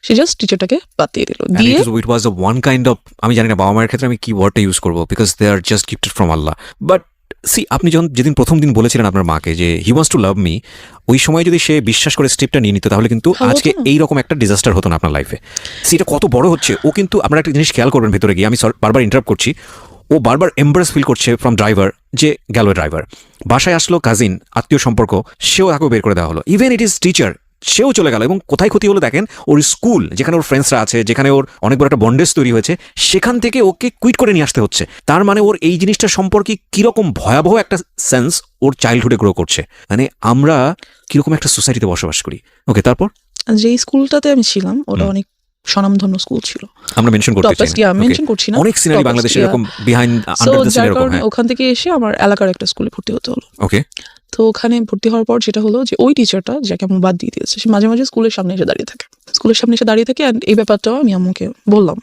সে জাস্ট টিচারটাকে পাঠিয়ে দিল। দিয়ে ইট ওয়াজ আ ওয়ান কাইন্ড অফ, আমি জানি না বাবা মায়ের ক্ষেত্রে আমি কি ওয়ার্ডটা ইউজ করবো, because they are just gifted from Allah. But see, আপনি যেদিন প্রথম দিন বলেছিলেন আপনার মাকে যে he wants to love me, ওই সময় যদি সে বিশ্বাস করে স্টেপটা নিয়ে নিত, তাহলে কিন্তু আজকে এইরকম একটা ডিজাস্টার হতো না আপনার লাইফে। সি, এটা কত বড় হচ্ছে। ও কিন্তু আপনারা একটা জিনিস খেয়াল করবেন ভেতরে গিয়ে, আমি বারবার ইন্টারাপ্ট করছি, ও বারবার এম্বারেস ফিল করছে ফ্রম ড্রাইভার, যে গেল ড্রাইভার, বাসায় আসলো কাজিন, আত্মীয় সম্পর্ক, সেও তাকেও বের করে দেওয়া হলো, ইভেন ইট ইজ টিচার, সেও চলে গেল। এবং কোথায় ক্ষতি হলো দেখেন, ওর স্কুল যেখানে ওর ফ্রেন্ডসরা আছে, যেখানে ওর অনেক বড় একটা বন্ডেজ তৈরি হয়েছে, সেখান থেকে ওকে কুইট করে নিয়ে আসতে হচ্ছে। তার মানে ওর এই জিনিসটা সম্পর্কে কিরকম ভয়াবহ একটা সেন্স ওর চাইল্ডহুডে গ্রো করছে। মানে আমরা কিরকম একটা সোসাইটিতে বসবাস করি। ওকে, তারপর? যে স্কুলটাতে আমি ছিলাম ওটা অনেক স্বনামধন্য স্কুল ছিল, আমরা মেনশন করতে চাই না, মেনশন করছি না, অনেক সিনারি বাংলাদেশে এরকম বিহাইন্ড আন্ডার দ্য সিন এরকম। ওখান থেকে এসে আমার এলাকার একটা স্কুলে ভর্তি হতে হলো। ওকে, তো ওখানে ভর্তি হওয়ার পর যেটা হলো যে ওই টিচারটা যাকে আমি বাদ দিয়ে দিয়েছে, সে মাঝে মাঝে স্কুলের সামনে এসে দাঁড়িয়ে থাকে, অ্যান্ড এই ব্যাপারটাও আমি আম্মুকে বললাম,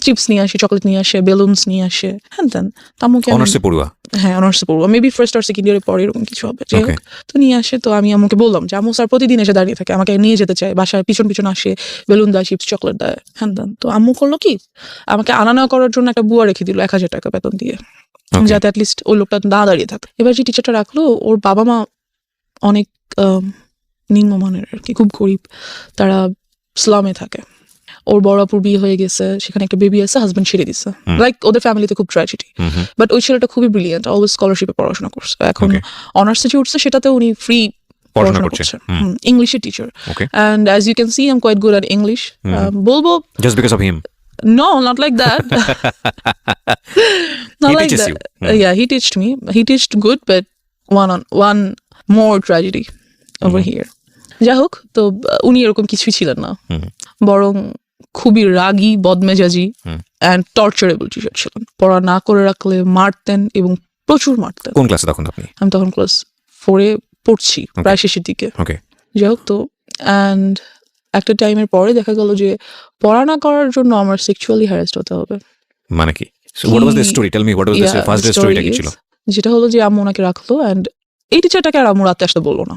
চিপস নিয়ে আসে, চকলেট নিয়ে আসে, বেলুনস নিয়ে আসে, হ্যাঁ দেন। আম্মুকে অনার্সে পড়ুয়া, হ্যাঁ অনার্সে পড়বো, মেবি ফার্স্ট আর সেকেন্ড ইয়ারে পরে এরকম কিছু হবে। যাই হোক, তো নিয়ে আসে, তো আমি আম্মুকে বললাম যে আম্মু স্যার প্রতিদিন এসে দাঁড়িয়ে থাকে, আমাকে নিয়ে যেতে চায় বাসায়, পিছন আসে, বেলুন দেয়, চিপস চকলেট দেয়, হ্যাঁ দেন। তো আম্মু করলো কি, আমাকে আনা নেওয়া করার জন্য একটা বুয়া রেখে দিল 1000 টাকা বেতন দিয়ে, যাতে অ্যাটলিস্ট ওই লোকটা না দাঁড়িয়ে থাকে। এবার যে টিচারটা রাখলো, ওর বাবা মা অনেক নিম্নমানের আর কি, খুব গরিব, তারা স্লামে থাকে। ওর বড় আপুর বিয়ে হয়ে গেছে, সেখানে একটা বেবি আছে, হাজবেন্ড ছেড়ে দিচ্ছে, লাইক ওদের ফ্যামিলিতে খুব ট্র্যাজেডি। বাট ওই ছেলেটা খুবই ব্রিলিয়েন্ট, অলওয়েজ স্কলারশিপে পড়াশোনা করছে, এখন অনার্সে যে উঠছে সেটাতে উনি ফ্রি পড়াশোনা করছে, ইংলিশের teacher. And as you can see I am quite good at English. বলবো just because of him? No, not like that. Not like that. Yeah, he teached me. He teached good, but one more tragedy over here. যাই হোক, তো উনি এরকম কিছুই ছিলেন না, বরং খুবই রাগী, বদমেজাজি অ্যান্ড টর্চারেবল টিচার ছিলেন। পড়া না করে রাখলে মারতেন, এবং প্রচুর মারতেন। কোন ক্লাসে তখন আপনি? আমি তখন ক্লাস 4-এ পড়ছি, প্রায় শেষের দিকে। যাই হোক, তো অ্যান্ড একটা টাইমের পরে দেখা গেল যে পড়া না করার জন্য আমার সেক্সুয়ালি হ্যারাসড হতে হবে। মানে কি? So what was the story? Tell me what was the first day story টা কি ছিল? যেটা হলো যে আম্মু ওনাকে রাখলো, অ্যান্ড এই টিচারটাকে আর আম্মু রাতে আসতে বললো না,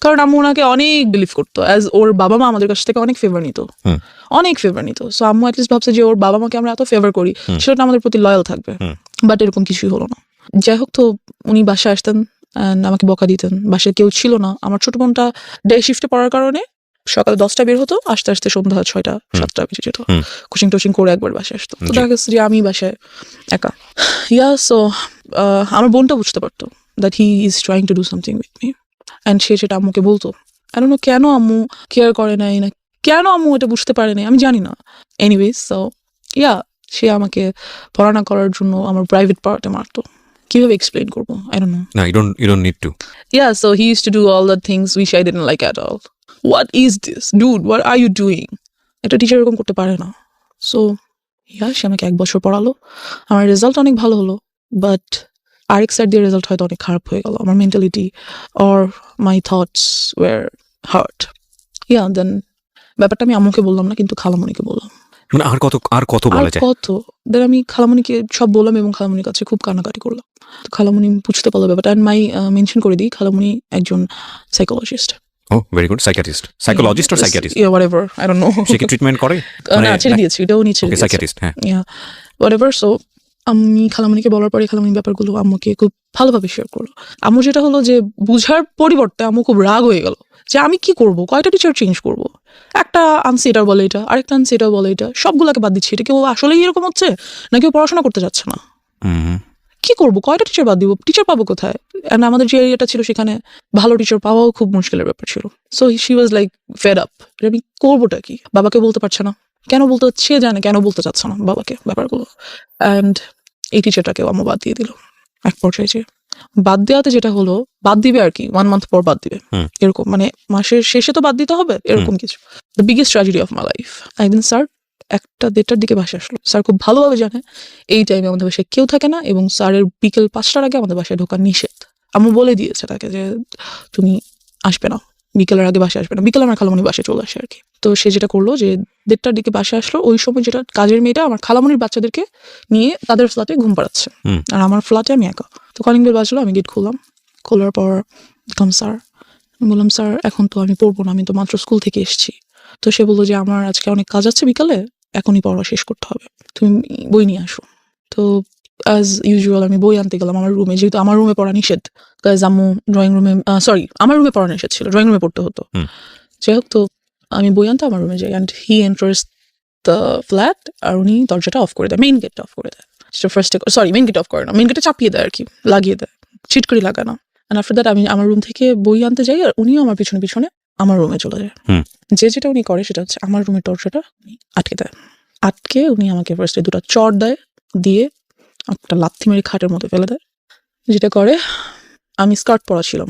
কারণ আম্মু ওনাকে অনেক বিলিভ করতো, অ্যাজ ওর বাবা মা আমাদের কাছ থেকে অনেক ফেভার নিত, অনেক ফেভার নিত। সো আম্মু অ্যাটলিস্ট ভাবছে যে ওর বাবা মাকে আমরা এত ফেভার করি, সেটা আমাদের প্রতি লয়াল থাকবে। বাট এরকম কিছুই হলো না। যাই হোক, তো উনি বাসায় আসতেন and আমাকে বকা দিতেন। বাসায় কেউ ছিল না, আমার ছোট বোনটা ডে শিফটে পড়ার কারণে সকালে 10টা বের হতো, আসতে আসতে সন্ধ্যা 6টা 7টা বেজে যেত। কোচিং টোচিং করে একবার বাসায় আসতো। তো দেখা গেছে যে আমি বাসায় একা। সো আমার বোনটা বুঝতে পারতো that he is trying to do something with me, and সে সেটা আম্মুকে বলতো। আই ডোন্ট নো কেন আম্মু কেয়ার করে নাই, না কেন আম্মু এটা বুঝতে পারে নাই, আমি জানি না। এনিওয়েজ, সো সে আমাকে পড়াশোনা করার জন্য আমার প্রাইভেট পার্টে মারতো। কিভাবে এক্সপ্লেইন করবো, I don't no. No, you don't need to. So he used to do all the things which I didn't like at all. What is this? Dude, what are you doing? একটা teacher এরকম করতে পারে না। So সে আমাকে 1 বছর পড়ালো, আমার result অনেক ভালো হলো, বাট আরেক সাইড দিয়ে রেজাল্ট হয়তো অনেক খারাপ হয়ে গেল। আমার mentality or my thoughts were hurt. Then ব্যাপারটা আমি আম্মুকে বললাম না, কিন্তু খালামণিকে বললাম। মানে আর কত বলা যায়? দেন আমি খালামণিকে সব বললাম এবং খালামণির কাছে খুব কান্নাকাটি করলাম। তো খালামণি বুঝতে পারলো ব্যাপারটা। অ্যান্ড মেনশন করে দিই, খালামণি একজন psychologist. Oh, very good. Psychologist or psychiatrist? Yeah, whatever. I don't know. সে কি ট্রিটমেন্ট করে? না, ছেড়ে দিয়েছি, এটাও নিয়ে ছেড়ে দিয়েছি। সাইকিয়াট্রিস্ট, হ্যাঁ। whatever. So আমি খালামণিকে বলার পরে খালামণি ব্যাপারগুলো আম্মুকে খুব ভালোভাবে শেয়ার করলো। আম্মু যেটা হলো যে বুঝার পরিবর্তে আম্মু খুব রাগ হয়ে গেল যে আমি কি করব, কয়টা টিচার চেঞ্জ করব, একটা আনছি এটা বলে এটা, আরেকটা আনছি এটা বলে এটা, সবগুলোকে বাদ দিচ্ছি। এটা কেউ আসলেই এরকম হচ্ছে, না কেউ পড়াশোনা করতে যাচ্ছে না? কি করবো, কয়টা টিচার বাদ দিব, টিচার পাবো কোথায়? অ্যান্ড আমাদের যে এরিয়াটা ছিল সেখানে ভালো টিচার পাওয়াও খুব মুশকিলের ব্যাপার ছিল। So she was like fed up, আমি করবোটা কি? বাবাকে বলতে পারছে না, কেন বলতে সে জানে কেন বলতে চাচ্ছে না বাবাকে ব্যাপারগুলো। অ্যান্ড এই টিচারটাকেও আমার বাদ দিয়ে দিল এক পর্যায়ে। যে বাদ দেওয়াতে যেটা হলো, বাদ দিবে আর কি 1 মান্থ পর বাদ দিবে, এরকম মানে মাসের শেষে তো বাদ দিতে হবে, এরকম কিছু। The biggest tragedy of my life. একদিন স্যার 1টা-1:30টার দিকে বাসায় আসলো। স্যার খুব ভালোভাবে জানে এই টাইমে আমাদের বাসায় কেউ থাকে না, এবং স্যারের বিকেল 5টার আগে আমাদের বাসায় ঢোকা নিষেধ। আম্মু বলে দিয়েছে তাকে যে তুমি আসবে না, বিকেলের আগে বাসায় আসবে না। বিকেলে আমার খালামণি বাসায় চলে আসে আর কি। তো সে যেটা করলো যে 1:30টার দিকে বাসায় আসলো। ওই সময় যেটা কাজের মেয়েটা আমার খালামণির বাচ্চাদেরকে নিয়ে তাদের ফ্ল্যাটে ঘুম পাড়াচ্ছে, আর আমার ফ্ল্যাটে আমি একা। তো কলিং বেল বাজলো, আমি গেট খুললাম। খোলার পর দেখলাম স্যার। আমি বললাম স্যার এখন তো আমি পড়বো না, আমি তো মাত্র স্কুল থেকে এসেছি। তো সে বললো যে আমার আজকে অনেক কাজ আছে বিকালে, এখনই পড়া শেষ করতে হবে, তুমি বই নিয়ে আসো। তো অ্যাজ ইউজুয়াল আমি বই আনতে গেলাম আমার রুমে, যেহেতু আমার রুমে পড়া নিষেধ। কাজ আম্মু ড্রয়িং রুমে, আমার রুমে পড়া নিষেধ ছিল, ড্রয়িং রুমে পড়তে হতো। যাই হোক, তো আমি বই আনতে আমার রুমে যাই, and he enters the flat, আর উনি দরজাটা অফ করে দেয়, মেইন গেটটা অফ করে দেয়। মেইন গেট অফ করে না, মেইন গেটে চাপিয়ে দেয় আর কি, লাগিয়ে দেয়, চিট করে লাগানো। অ্যান্ড আফটার দ্যাট আমি আমার রুম থেকে বই আনতে যাই, আর উনিও আমার পিছনে পিছনে আমার রুমে চলে যায়। যেটা উনি করে সেটা হচ্ছে আমার রুমের দরজাটা আটকে দেয়। আটকে উনি আমাকে ফার্স্টে 2টা চড় দেয়, দিয়ে একটা লাথি মেরে খাটের মধ্যে ফেলে দেয়। যেটা করে, আমি স্কার্ট পরা ছিলাম,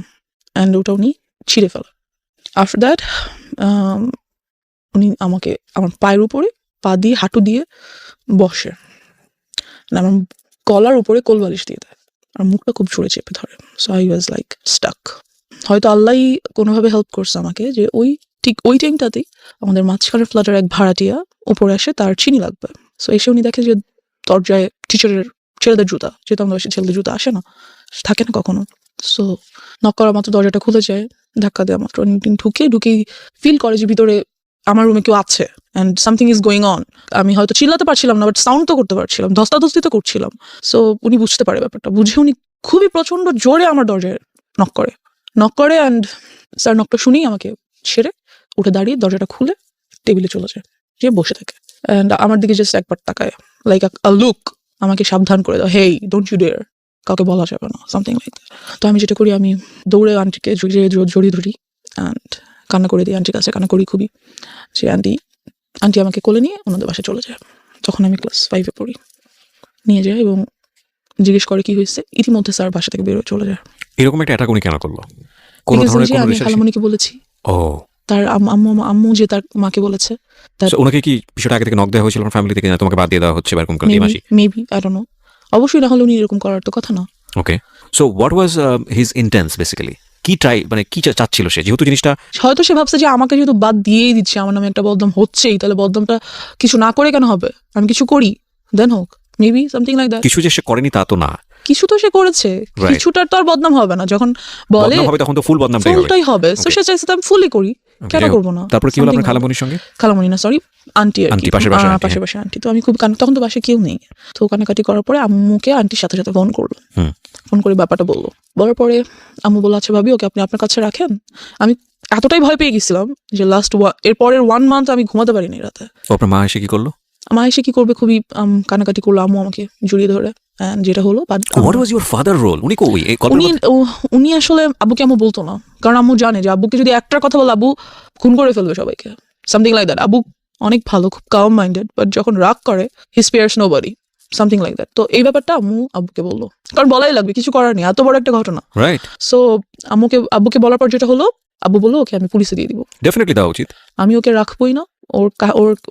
অ্যান্ড ওটা উনি ছিঁড়ে ফেলে। আফটার দ্যাট উনি আমাকে আমার পায়ের উপরে পা দিয়ে হাঁটু দিয়ে বসে, আমার গলার উপরে কোলবালিশ দিয়ে দেয়, আর মুখটা খুব জোরে চেপে ধরে। So I was like stuck. হয়তো আল্লাহই কোনোভাবে হেল্প করছে আমাকে, যে ঠিক ওই টাইমটাতেই আমাদের মাঝখানের ফ্ল্যাটের এক ভাড়াটিয়া উপরে আসে, তার চিনি লাগবে। সো এসে উনি দেখে যে দরজায় টিচারের ছেলেদের জুতা, যেহেতু আমাদের বাসায় ছেলেদের জুতা আসে না, থাকে না কখনো। সো নক করা মাত্র দরজাটা খুলে যায়, ধাক্কা দেওয়া মাত্র ঢুকেই ফিল করে যে ভিতরে আমার রুমে কেউ আছে, and something is going on. আমি হয়তো চিল্লাতে পারছিলাম না, বাট সাউন্ড তো করতে পারছিলাম, ধস্তাধস্তি তো করছিলাম। সো উনি বুঝতে পারে ব্যাপারটা, বুঝে উনি খুবই প্রচন্ড জোরে আমার দরজায় নক করে অ্যান্ড স্যার নকটা শুনেই আমাকে ছেড়ে উঠে দাঁড়িয়ে দরজাটা খুলে টেবিলে চলে যায়, যে বসে থাকে, অ্যান্ড আমার দিকে জাস্ট একবার তাকায়, লাইক আ লুক, আমাকে সাবধান করে দাও, হেই ডোন্ট ইউ ডেয়ার, কাউকে বলা যাবে না, সামথিং লাইক দ্যাট। তো আমি যেটা করি, আমি দৌড়ে আন্টিকে জড়িয়ে ধরি অ্যান্ড কান্না করে দিই, আন্টির কাছে কান্না করি খুবই। সে আন্টি আমাকে কোলে নিয়ে ওনাদের বাসায় চলে যায়। তখন আমি ক্লাস 5-এ পড়ি। নিয়ে যায় এবং জিজ্ঞেস করে কি হয়েছে। ইতিমধ্যে স্যার বাসা থেকে বেরোয় চলে যায়। এরকম একটা অ্যাটাক উনি কেন করলো? কোন ধরনের আমি খালামণিকে বলেছি, তার আম্মু যে তার মাকে বলেছে। ওনাকে কি বিষয়টা আগে থেকে নক দেওয়া হয়েছিল ফ্যামিলি থেকে, না তোমাকে বাদ দিয়ে দেওয়া হচ্ছে এরকম করে? মেবি, আই ডোন্ট নো, অবশ্যই না হলে উনি এরকম করার তো কথা না। Okay, so what was his intents basically? কি চাচ্ছিল সে, যেহেতু জিনিসটা হয়তো সে ভাবছে যে আমাকে যেহেতু বাদ দিয়েই দিচ্ছে, আমার নামে একটা বদনাম হচ্ছেই, তাহলে বদনামটা কিছু না করে কেন হবে, আমি কিছু করি দেন হোক, মেবি সামথিং লাইক দ্যাট। কিছু যে সে করেনি তা তো না, কিছু তো সে করেছে, Right. কিছুটার তো আর বদনাম হবে না, যখন বলে বদনাম হবে তখন তো ফুল বদনামটাই হবে। ফুলটাই হবে। তো সে চাইছে তো আমি ফুলই করি, কেন যাই হোক, করবো না? তারপর কি হলো আপনার Something হবে। খালামণির সঙ্গে? খালামণি না, সরি, আন্টি আর কি, আন্টি, পাশের বাসার আন্টি, পাশে বাসা আন্টি। তো আমি খুব তখন তো বাসায় কেউ নেই, তো কানাকাটি করার পরে আম্মুকে আন্টির সাথে সাথে ফোন করলো, হুম। ফোন করে ব্যাপারটা বললো। বলার পরে আম্মু বললো আচ্ছা ভাবি, ওকে আপনি আপনার কাছে রাখেন। আমি এতটাই ভয় পেয়ে গেছিলাম যে এর পরের 1 মান্থ আমি ঘুমাতে পারিনি রাতে। তো আপনার মা এসে কি করলো? মা এসে কি করবে, খুবই কানাকাটি করলো, আম্মু আমাকে জড়িয়ে ধরে। And যেটা হলো what was your father role? উনি কই এই উনি আসলে আব্বুকে আম্মু বলতো না, কারণ আম্মু জানে যে আব্বুকে যদি একটা কথা বলে আব্বু খুন করে ফেলবে সবাইকে, সামথিং লাইক দ্যাট। আব্বু অনেক ভালো, খুব কাম মাইন্ডেড, বাট যখন রাগ করে হি spares nobody, something like that. তো এই ব্যাপারটা আম্মু আব্বুকে বললো, কারণ বলাই লাগবে, কিছু করার নেই, এত বড় একটা ঘটনা। রাইট, সো আব্বুকে বলার পর যেটা হলো, আব্বু বললো ওকে আমি পুলিশে দিয়ে দিব, ডেফিনেটলি দেওয়া উচিত। আমি ওকে রাখবোই না,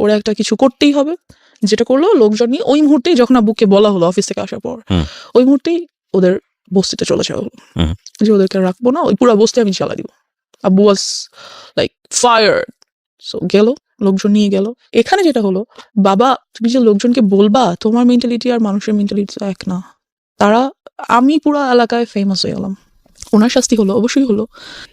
ওর একটা কিছু করতেই হবে। যেটা করলো, লোকজন নিয়ে ওই মুহূর্তেই যখন আব্বুকে বলা হলো অফিস থেকে আসার পর, হুম। ওই মুহূর্তেই ওদের বস্তিতে চলে যাওয়া হলো, হুম। যে ওদেরকে রাখবো না, ওই পুরো বস্তি আমি চালা দিব। আব্বু ওয়াজ লাইক ফায়ার। সো গেল, লোকজন নিয়ে গেল। এখানে যেটা হলো, বাবা তুমি যে লোকজনকে বলবা, তোমার মেন্টালিটি আর মানুষের মেন্টালিটি এক না। আমি পুরো এলাকায় ফেমাস হয়ে গেলাম। ওনার শাস্তি হলো, অবশ্যই হলো,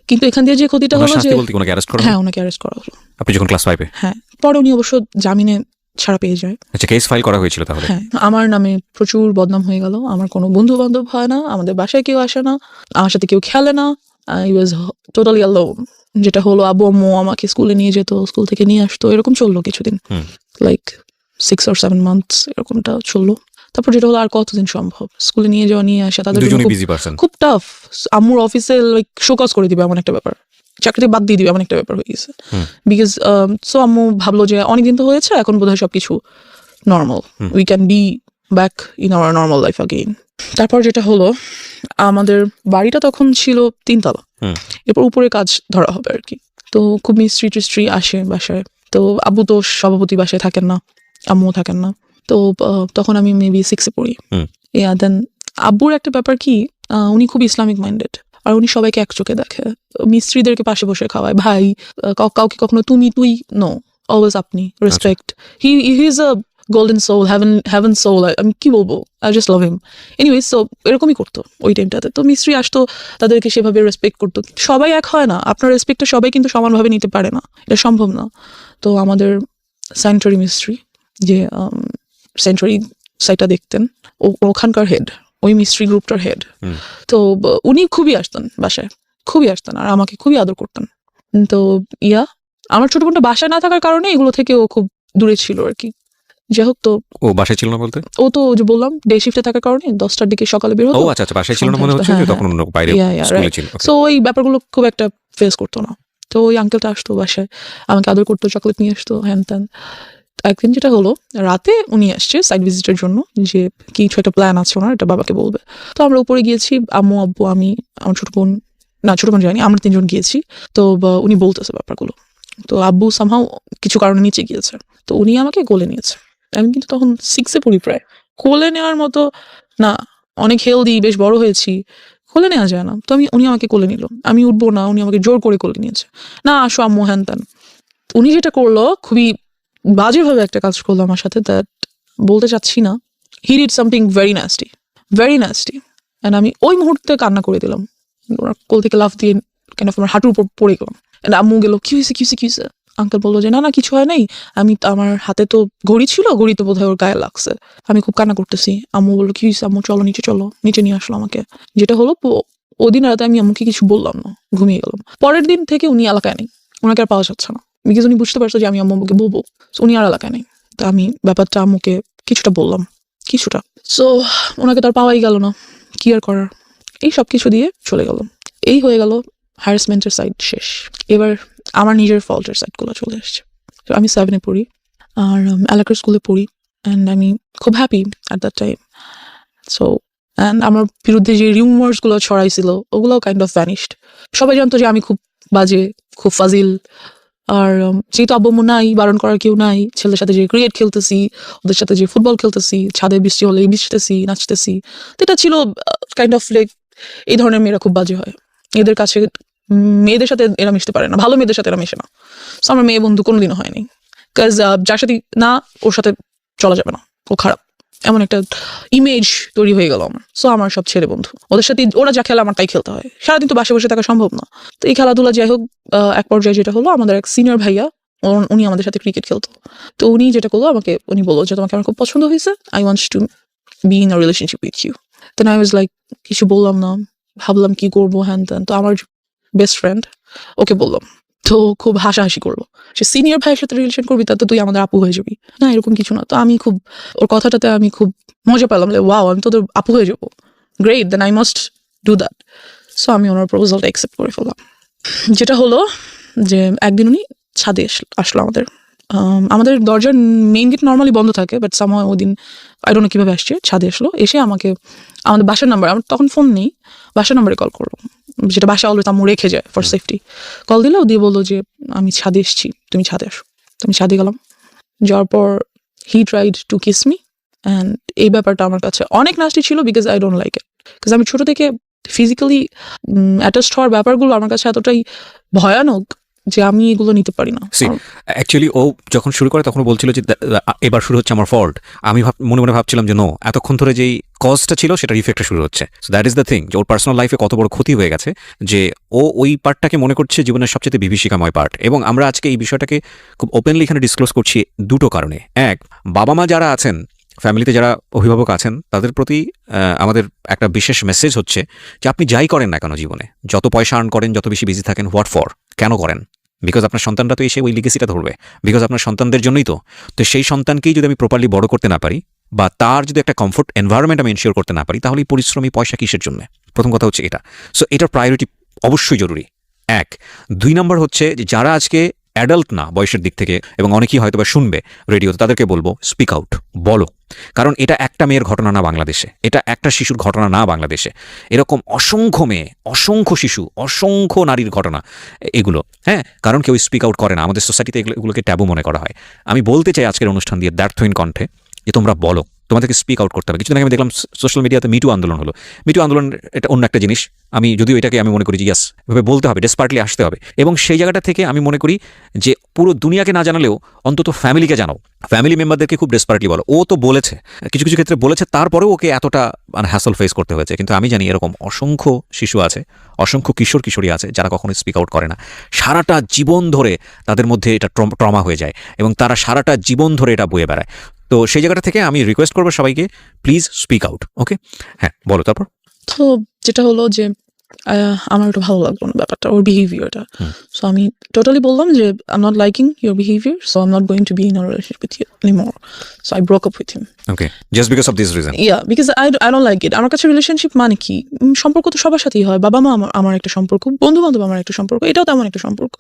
কিন্তু এখান দিয়ে যে ক্ষতিটা ওনার হলো যে, শাস্তি বলতে ওনাকে অ্যারেস্ট করা হলো? হ্যাঁ ওনাকে অ্যারেস্ট করা হলো। আপনি যখন ক্লাস 5-এ? হ্যাঁ, পরে উনি অবশ্য জামিনে ছাড়া পেয়ে যায়। আচ্ছা, কেস ফাইল করা হয়েছিল তাহলে? হ্যাঁ, আমার নামে প্রচুর বদনাম হয়ে গেল, আমার কোনো বন্ধু বান্ধব হয় না, আমাদের বাসায় কেউ আসে না, আমার সাথে কেউ খেলে না, আই ওয়াজ টোটালি অ্যালোন। যেটা হলো, আব্বু আম্মু আমাকে স্কুলে নিয়ে যেত, স্কুল থেকে নিয়ে আসতো, এরকম চললো কিছুদিন, হুম। লাইক 6 or 7 months এরকমটা চললো। তারপর যেটা হলো, আর কতদিন সম্ভব স্কুলে নিয়ে যাওয়া, নিয়ে আসা, তাদের জন্য দুজনেই খুব- বিজি পারসন। খুব টাফ। আম্মুর অফিসে লাইক শোকজ করে দিবে এমন একটা ব্যাপার, চাকরিতে বাদ দিয়ে দিবে এমন একটা ব্যাপার হয়ে গেছে। হুম। বিকজ সো আম্মু ভাবলো যে অনেকদিন তো হয়েছে, এখন বোধহয় সবকিছু normal, we can be back in our normal life again. তারপর যেটা হলো, আমাদের বাড়িটা তখন ছিল 3 তলা, হুম। এরপর উপরে কাজ ধরা হবে আর কি। তো খুব মিস্ত্রি টিস্ট্রি আসে বাসায়, তো আব্বু তো সভাপতি বাসায় থাকেন না, আম্মুও থাকেন না। তো তখন আমি মেবি 6-এ পড়ি। হুম। দেন আব্বুর একটা ব্যাপার কি, উনি খুব ইসলামিক মাইন্ডেড, আর উনি সবাইকে এক চোখে দেখে, মিস্ত্রিদেরকে পাশে বসে খাওয়ায়, ভাই কাউকে কখনো তুমি তুই, নো, অলওয়েজ আপনি, respect. He is a golden soul, heaven soul, আমি কি বলবো, I just love him. Anyways, so এরকমই করতো ওই টাইমটাতে। তো মিস্ত্রি আসতো, তাদেরকে সেভাবে রেসপেক্ট করতো। সবাই এক হয় না, আপনার রেসপেক্টটা সবাই কিন্তু সমানভাবে নিতে পারে না, এটা সম্ভব না। তো আমাদের স্যানিটারি মিস্ত্রি, যে স্যানিটারি সাইটটা দেখতেন, ওখানকার হেড, ওই মিস্ত্রি গ্রুপটার হেড। হুম। তো উনি খুবই আসতেন বাসায়, খুবই আসতেন, আর আমাকে খুবই আদর করতেন। তো আমার ছোট বোনটা বাসায় না থাকার কারণে এগুলো থেকে ও খুব দূরে ছিল আর কি। যাই হোক, তো ও বাসায় ছিল না বলতে? ও তো যে বললাম ডে শিফটে থাকার কারণে 10টার দিকে সকালে বের ও হতো। আচ্ছা, বাসায় ছিল না মনে হচ্ছে, হ্যাঁ, যে তখন অন্য বাইরে স্কুলে ছিল। সো ওই ব্যাপারগুলো খুব একটা ফেস করতো না। তো ওই আঙ্কেলটা আসতো বাসায়, আমাকে আদর করতো, চকলেট নিয়ে আসতো, হ্যান ত্যান। একদিন যেটা হলো, রাতে উনি আসছে সাইড ভিজিটের জন্য, যে কিছু একটা প্ল্যান আছে ওনার, এটা বাবাকে বলবে। তো আমরা উপরে গিয়েছি, আম্মু আব্বু আমি, আমার ছোট বোন যায়নি, আমরা 3 জন গিয়েছি। তো উনি বলতেছে ব্যাপারগুলো, তো আব্বু সামহাও কিছু কারণে নিচে গিয়েছে, তো উনি আমাকে কোলে নিয়েছে। আমি কিন্তু তখন 6-এ পড়ি প্রায়, কোলে নেওয়ার মতো না, অনেক হেলদি, বেশ বড় হয়েছি, কোলে নেওয়া যায় না। তো উনি আমাকে কোলে নিল, আমি উঠবো না, উনি আমাকে জোর করে কোলে নিয়েছে, না আসো আম্মু, হ্যান ত্যান। উনি যেটা করলো, খুবই বাজেভাবে একটা কাজ করলো আমার সাথে, দ্যাট বলতে চাচ্ছি না, he did something very nasty, very nasty. And আমি ওই মুহূর্তে কান্না করে দিলাম, ওনার কোল থেকে লাফ দিয়ে কেন আমার হাঁটুর উপর পড়ে গেলাম। অ্যান্ড আম্মু গেল, কি হয়েছে। আঙ্কেল বললো যে না কিছু হয় নাই, আমার হাতে তো ঘড়ি ছিল, ঘড়ি তো বোধহয় ওর গায়ে লাগছে। আমি খুব কান্না করতেছি, আম্মু বললো কি হয়েছে, আম্মু চলো নিচে নিয়ে আসলো আমাকে। যেটা হলো, ওদিন রাতে আমি আম্মুকে কিছু বললাম না, ঘুমিয়ে গেলাম। পরের দিন থেকে উনি এলাকায় নেই, ওনাকে আর পাওয়া যাচ্ছে না, বিকজ উনি বুঝতে পারছো যে আমি আম্মুকে বলবো, উনি আর এলাকায় নেই। তো আমি ব্যাপারটা আম্মুকে কিছুটা বললাম, সো ওনাকে তো আর পাওয়াই গেল না, কি আর করার, এই সব কিছু দিয়ে চলে গেল। এই হয়ে গেল হ্যারাসমেন্টের সাইড শেষ। এবার আমার নিজের ফল্টের সাইডগুলো চলে এসছে। তো আমি 7-এ পড়ি, আর এলাকার স্কুলে পড়ি, অ্যান্ড আমি খুব happy at that time. So and আমার বিরুদ্ধে যে রিউমার্সগুলো ছড়াইছিল, ওগুলোও কাইন্ড অফ ভ্যানিশড। সবাই জানতো যে আমি খুব বাজে, খুব ফাজিল। আর যেহেতু আব্বু আম্মু নাই, বারণ করার কেউ নাই, ছেলেদের সাথে যে ক্রিকেট খেলতেছি, ওদের সাথে যে ফুটবল খেলতেছি, ছাদে বৃষ্টি হলে ভিজতেছি, নাচতেছি, তো এটা ছিল কাইন্ড অফ লাইক, এই ধরনের মেয়েরা খুব বাজে হয়, এদের কাছে মেয়েদের সাথে এরা মিশতে পারে না, ভালো মেয়েদের সাথে এরা মেশে না। সো আমার মেয়ে বন্ধু কোনোদিনও হয়নি, কাজ যার সাথে না, ওর সাথে চলা যাবে না, ও খারাপ। এমন একটা ইমেজ তৈরি হয়ে গেল আমার। সো আমার সব ছেলে বন্ধু, ওদের সাথে ওরা যা খেলে আমার তাই খেলতে হয়, সারাদিন তো বাসে বসে থাকা সম্ভব না। তো এই খেলাধুলা যাই হোক, এক পর্যায়ে যেটা হলো, আমাদের এক সিনিয়র ভাইয়া, উনি আমাদের সাথে ক্রিকেট খেলতো। তো উনি যেটা করলো, উনি বললো যে তোমাকে আমার খুব পছন্দ হয়েছে, I wants to be in a relationship with you. Then I was like, কিছু বললাম না, ভাবলাম কি করবো হ্যান ত্যান। তো আমার বেস্ট ফ্রেন্ড, ওকে বললাম, তো খুব হাসাহাসি করলো, সে সিনিয়র ভাইয়ের সাথে রিলেশন করবি তাতে তুই আমাদের আপু হয়ে যাবি, না এরকম কিছু না। তো আমি খুব, ওর কথাটাতে আমি খুব মজা পেলাম, ওয়াও আমি তোদের আপু হয়ে যাবো, great, then I must do that. So আমি ওনার প্রপোজালটা অ্যাকসেপ্ট করে ফেললাম। যেটা হলো যে একদিন উনি ছাদে আসলো আমাদের। আমাদের দরজার মেইন গেট নর্মালি বন্ধ থাকে, বাট সামহাও ওই দিন আই ডোন্ট নো কিভাবে আসছে, ছাদে আসলো, এসে আমাকে আমাদের বাসার নাম্বার, আমার তখন ফোন নেই, বাসার নাম্বারে কল করলো, যেটা বাসা অলওয়েজ আম্মু রেখে যায় ফর সেফটি। কল দিল, দিয়ে বললো যে আমি ছাদে এসেছি, তুমি ছাদে আসো। তো আমি ছাদে গেলাম, যাওয়ার পর he tried to kiss me, and এই ব্যাপারটা আমার কাছে অনেক নাস্টি ছিল, because I don't like it. Because আমি ছোটো থেকে ফিজিক্যালি অ্যাটাচড হওয়ার ব্যাপারগুলো আমার কাছে এতটাই ভয়ানক যে আমি এগুলো নিতে পারি না। অ্যাকচুয়ালি ও যখন শুরু করে তখন বলছিল যে এবার শুরু হচ্ছে আমার ফল্ট। আমি মনে মনে ভাবছিলাম যে নো, এতক্ষণ ধরে যেই কজটা ছিল সেটার ইফেক্টটা শুরু হচ্ছে। So that is the thing, যে ওর পার্সোনাল লাইফে কত বড় ক্ষতি হয়ে গেছে যে ও ওই পার্টটাকে মনে করছে জীবনের সবচেয়ে বিভীষিকাময় পার্ট। এবং আমরা আজকে এই বিষয়টাকে খুব ওপেনলি এখানে ডিসক্লোজ করছি দুটো কারণে। এক, বাবা মা যারা আছেন, ফ্যামিলিতে যারা অভিভাবক আছেন, তাদের প্রতি আমাদের একটা বিশেষ মেসেজ হচ্ছে যে আপনি যাই করেন না কেন জীবনে, যত পয়সা আর্ন করেন, যত বেশি বিজি থাকেন, হোয়াট ফর, কেন করেন? বিকজ আপনার সন্তানরা তো এসে ওই লিগেসিটা ধরবে, বিকজ আপনার সন্তানদের জন্যই তো। তো সেই সন্তানকেই যদি আমি প্রপারলি বড় করতে না পারি, বা তার যদি একটা কমফোর্ট এনভায়রনমেন্ট আমি এনশিওর করতে না পারি, তাহলে এই পরিশ্রমী পয়সা কিসের জন্য? প্রথম কথা হচ্ছে এটা। সো এটার প্রায়োরিটি অবশ্যই জরুরি, এক। দুই নম্বর হচ্ছে যে যারা আজকে অ্যাডাল্ট না বয়সের দিক থেকে, এবং অনেকেই হয়তো বা শুনবে রেডিওতে, তাদেরকে বলবো স্পিক আউট, বলো। কারণ এটা একটা মেয়ের ঘটনা না বাংলাদেশে, এটা একটা শিশুর ঘটনা না বাংলাদেশে, এরকম অসংখ্য মেয়ে, অসংখ্য শিশু, অসংখ্য নারীর ঘটনা এগুলো। হ্যাঁ, কারণ কেউ স্পিক আউট করে না, আমাদের সোসাইটিতে এগুলোকে ট্যাবু মনে করা হয়। আমি বলতে চাই আজকের অনুষ্ঠান দিয়ে দ্ব্যর্থহীন কণ্ঠে যে তোমরা বলো, তোমাদেরকে স্পিক আউট করতে হবে। কিছুদিন আগে আমি দেখলাম সোশ্যাল মিডিয়াতে মিটু আন্দোলন হলো। মিটু আন্দোলন এটা অন্য একটা জিনিস, আমি যদিও এটাকে আমি মনে করি যে ইয়াস, এভাবে বলতে হবে, ডেসপার্টলি আসতে হবে। এবং সেই জায়গাটা থেকে আমি মনে করি যে পুরো দুনিয়াকে না জানালেও অন্তত ফ্যামিলিকে জানাও, ফ্যামিলি মেম্বারদেরকে খুব ডেসপার্টলি বলো। ও তো বলেছে, কিছু কিছু ক্ষেত্রে বলেছে, তারপরেও ওকে এতটা হ্যাসল ফেস করতে হয়েছে। কিন্তু আমি জানি এরকম অসংখ্য শিশু আছে, অসংখ্য কিশোর কিশোরী আছে যারা কখনো স্পিক আউট করে না, সারাটা জীবন ধরে তাদের মধ্যে এটা ট্রমা হয়ে যায়, এবং তারা সারাটা জীবন ধরে এটা বয়ে বেড়ায়। তো সেই জায়গাটা থেকে আমি রিকোয়েস্ট করবো সবাইকে, প্লিজ স্পিক আউট। ওকে, হ্যাঁ বলো তারপর। তো যেটা হলো যে আমার ওটা ভালো লাগলো না ব্যাপারটা, ওর বিহেভিয়ারটা। সো আমি টোটালি বললাম যে I am not liking your behaviour, so I am not going to be in a relationship with you anymore. So I broke up with him. Okay, just because of this reason? Yeah, because I don't like it. আমার কাছে relationship মানে কি, সম্পর্ক তো সবার সাথেই হয়, বাবা মা আমার একটা সম্পর্ক, বন্ধু বান্ধব আমার একটা সম্পর্ক, এটাও তেমন একটা সম্পর্ক।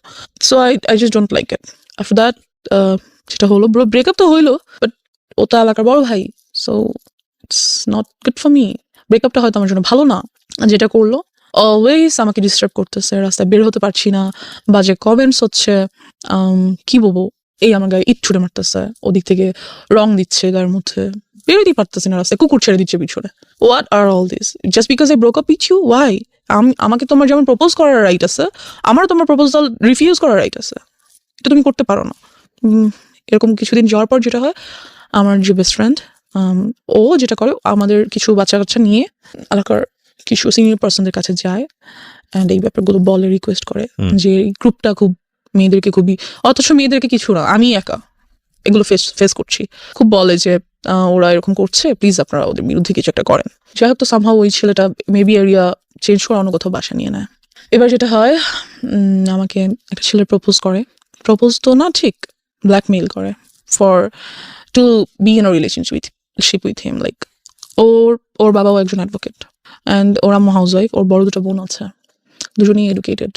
So I just don't like it. After that যেটা হলো, ব্রেকআপ তো হইলো, বাট ও তো এলাকার বড় ভাই, so it's not good for me. ব্রেকআপটা হয়তো আমার জন্য ভালো না। যেটা করলো, অলওয়েজ আমাকে ডিস্টার্ব করতেছে, রাস্তায় বের হতে পারছি না, বাজে কমেন্টস হচ্ছে, কি বলবো, এই আমার গায়ে ইট ছুটে মারতেছে, ওদিক থেকে রং দিচ্ছে গায়ের মধ্যে, বেরোতেই পারতেছি না রাস্তায়, কুকুর ছেড়ে দিচ্ছে পিছনে। What are all this? Just because I broke up with you? Why? আমাকে তোমার যেমন প্রপোজ করার রাইট আছে, আমারও তোমার প্রপোজাল রিফিউজ করার রাইট আছে, এটা তুমি করতে পারো না। এরকম কিছুদিন যাওয়ার পর যেটা হয়, আমার যে বেস্ট ফ্রেন্ড, ও যেটা করে, আমাদের কিছু বাচ্চা কাচ্চা নিয়ে এলাকার কিছু সিনিয়র পার্সনদের কাছে যায়, অ্যান্ড এই ব্যাপারগুলো বলে, রিকোয়েস্ট করে যে এই গ্রুপটা খুব মেয়েদেরকে খুবই, অথচ মেয়েদেরকে কিছু না, আমি একা এগুলো ফেস করছি, খুব বলে যে ওরা এরকম করছে, প্লিজ আপনারা ওদের বিরুদ্ধে কিছু একটা করেন। যাই হোক, তো সামহাও ওই ছেলেটা মেবি এরিয়া চেঞ্জ করে অন্য কোথাও বাসা নিয়ে নেয়। এবার যেটা হয়, আমাকে একটা ছেলে প্রপোজ তো না ঠিক, ব্ল্যাকমেইল করে for to be in a relationship with him. Like ওর বাবাও একজন অ্যাডভোকেট, অ্যান্ড ওর আম্মু হাউস ওয়াইফ, ওর বড় দুটো বোন আছে, দুজনেই এডুকেটেড।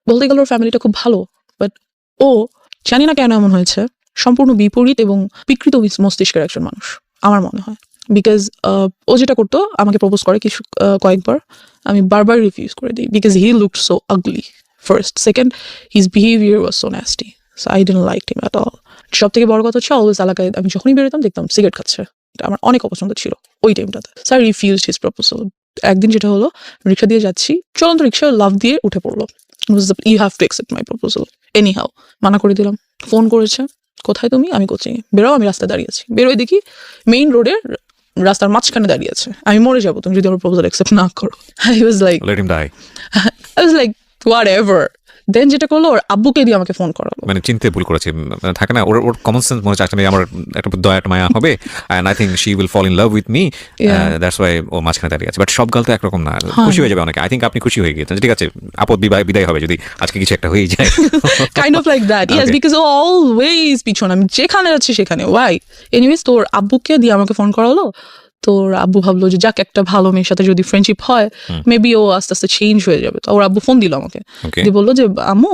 বলতে গেলে ওর ফ্যামিলিটা খুব ভালো, বাট ও জানি না কেন এমন হয়েছে, সম্পূর্ণ বিপরীত এবং বিকৃত মস্তিষ্কের একজন মানুষ আমার মনে হয়। বিকজ ও যেটা করতো, আমাকে প্রপোজ করে কয়েকবার, আমি বারবার রিফিউজ করে দিই, because he looked so ugly first, second his behaviour was so nasty, so I didn't like him at all. সব থেকে বড় কথা হচ্ছে, অলওয়েজ এলাকায় আমি যখনই বেরোতাম দেখতাম সিগারেট খাচ্ছে, এটা আমার অনেক অপছন্দ ছিল ওই টাইমটাতে। So I refused his proposal. একদিন যেটা হলো, রিক্সা দিয়ে যাচ্ছি, চলন্ত রিক্সা লাফ দিয়ে উঠে পড়লো, you have to accept my proposal anyhow. মানা করে দিলাম। ফোন করেছে, কোথায় তুমি? আমি কোচিংয়ে। বেরো, আমি রাস্তায় দাঁড়িয়ে আছি। বেরোয় দেখি মেইন রোডের রাস্তার মাঝখানে দাঁড়িয়ে আছে, আমি মরে যাবো তুমি যদি আমার প্রপোজাল অ্যাকসেপ্ট না করো। I was like Let him die. Whatever. Then যেটা করলো, ওর আব্বুকে দিয়ে আমাকে ফোন করালো। মানে চিনতে ভুল করেছে, মানে থাকে না ওর কমন সেন্স মনে চাচ্ছে আমার একটা দয়া একটা মায়া হবে, and I think she will fall in love with me, that's why ও মাঝখানে দাঁড়িয়ে আছে। বাট সব গাল তো একরকম না, খুশি হয়ে যাবে অনেকে। আই থিঙ্ক আপনি খুশি হয়ে গিয়েছেন, ঠিক আছে আপদ বিদায় হবে যদি আজকে কিছু একটা হয়ে যায়। Kind of like that, yes, Okay. Because ও অলওয়েজ পিছন, আমি যেখানে যাচ্ছি সেখানে, ওয়াই। এনিওয়েজ তোর আব্বুকে দিয়ে আমাকে ফোন করালো। তোর আব্বু ভাবলো যে যাক একটা ভালো মেয়ের সাথে যদি ফ্রেন্ডশিপ হয় মেবি ও আস্তে আস্তে চেঞ্জ হয়ে যাবে। তো ওর আব্বু ফোন দিল আমাকে, Okay. দিয়ে বললো যে আম্মু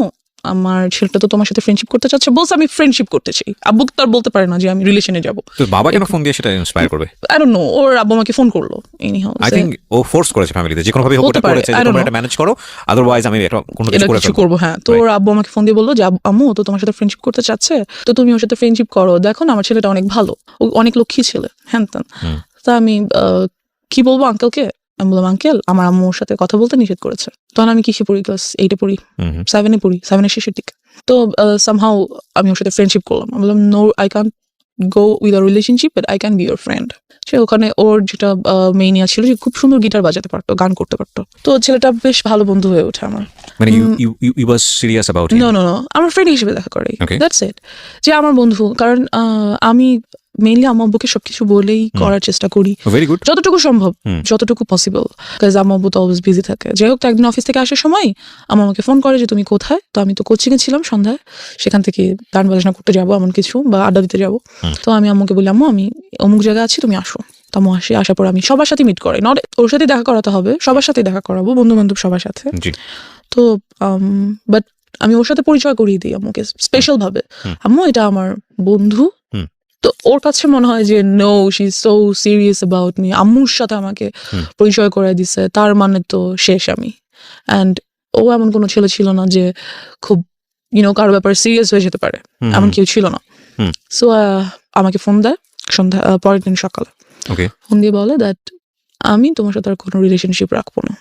আমার ছেলেটা তো তোমার সাথে ফ্রেন্ডশিপ করতে চাচ্ছে, বলছে আমি ফ্রেন্ডশিপ করতে চাই। আব্বু তো আর বলতে পারে না যে আমি রিলেশনে যাবো। তো বাবা কেন ফোন দিয়ে সেটা ইন্সপায়ার করবে? আই ডোন্ট নো, ওর আব্বু আমাকে ফোন করলো এনিহাউ। আই থিঙ্ক ও ফোর্স করেছে ফ্যামিলিতে, যে কোনো ভাবে হোক হতে ওটা পারে, করেছে, I যে don't তোমরা know. এটা ম্যানেজ করো, আদারওয়াইজ আমি এটা কোনো এটা কিছু করে কিছু ফেলবো। করবো। হ্যাঁ, তো ওর আব্বু আমাকে ফোন দিয়ে বললো যে আম্মু তো তোমার সাথে ফ্রেন্ডশিপ করতে চাচ্ছে, তো তুমি ওর সাথে ফ্রেন্ডশিপ করো, দেখো না আমার ছেলেটা অনেক ভালো, ও অনেক লক্ষ্মী ছেলে, হ্যান ত্যান। তা আমি কি বলবো আঙ্কেলকে? আমি বললাম আঙ্কেল আমার আম্মু ওর সাথে কথা বলতে নিষেধ করেছে। তখন আমি কিসে পড়ি, ক্লাস 8-এ পড়ি, 7-এ পড়ি, 7-এর শেষের দিকে। তো সামহাউ আমি ওর সাথে ফ্রেন্ডশিপ করলাম। আমি বললাম no, I can't go with a relationship, but I can be your friend. সে ওখানে ওর যেটা মেইনিয়া ছিল যে খুব সুন্দর গিটার বাজাতে পারতো, গান করতে পারতো। তো ছেলেটা বেশ ভালো বন্ধু হয়ে ওঠে আমার। মানে you was serious about him? No, আমার ফ্রেন্ড হিসেবে দেখা করে, Okay. That's it. যে আমার বন্ধু, কারণ আমি মেইনলি আমার আব্বুকে সবকিছু বলেই করার চেষ্টা করি, ভেরি গুড। যতটুকু সম্ভব, যতটুকু পসিবল, বিকজ আমার আব্বু তো অলওয়েজ বিজি থাকে। যাই হোক, তো একদিন অফিস থেকে আসার সময় আমার আমাকে ফোন করে যে তুমি কোথায়? তো আমি তো কোচিং এ ছিলাম সন্ধ্যায়, সেখান থেকে গান বাজনা করতে যাবো এমন কিছু, বা আড্ডা দিতে যাবো। তো আমি আম্মুকে বলি আম্মু আমি অমুক জায়গায় আছি, তুমি আসো। তো আম্মু আসার পর আমি সবার সাথে মিট করাই, নট ওর সাথে দেখা করাতে হবে, সবার সাথে দেখা করাবো, বন্ধু বান্ধব সবার সাথে। জি। তো বাট আমি ওর সাথে পরিচয় করিয়ে দিই আম্মুকে স্পেশাল ভাবে, আম্মু এটা আমার বন্ধু। তো ওর কাছে মনে হয় যে no, she is so serious about me, আম্মুর সাথে আমাকে পরিচয় করে দিছে, তার মানে তো শেষ আমি। অ্যান্ড ও এমন কোনো ছেলে ছিল না যে খুব কারো ব্যাপারে সিরিয়াস হয়ে যেতে পারে, এমন কেউ ছিল না। সো আমাকে ফোন দেয় সন্ধ্যা পরের দিন সকালে, ওকে। ফোন দিয়ে বলে দ্যাট আমি তোমার সাথে আর কোনো রিলেশনশিপ রাখবো না।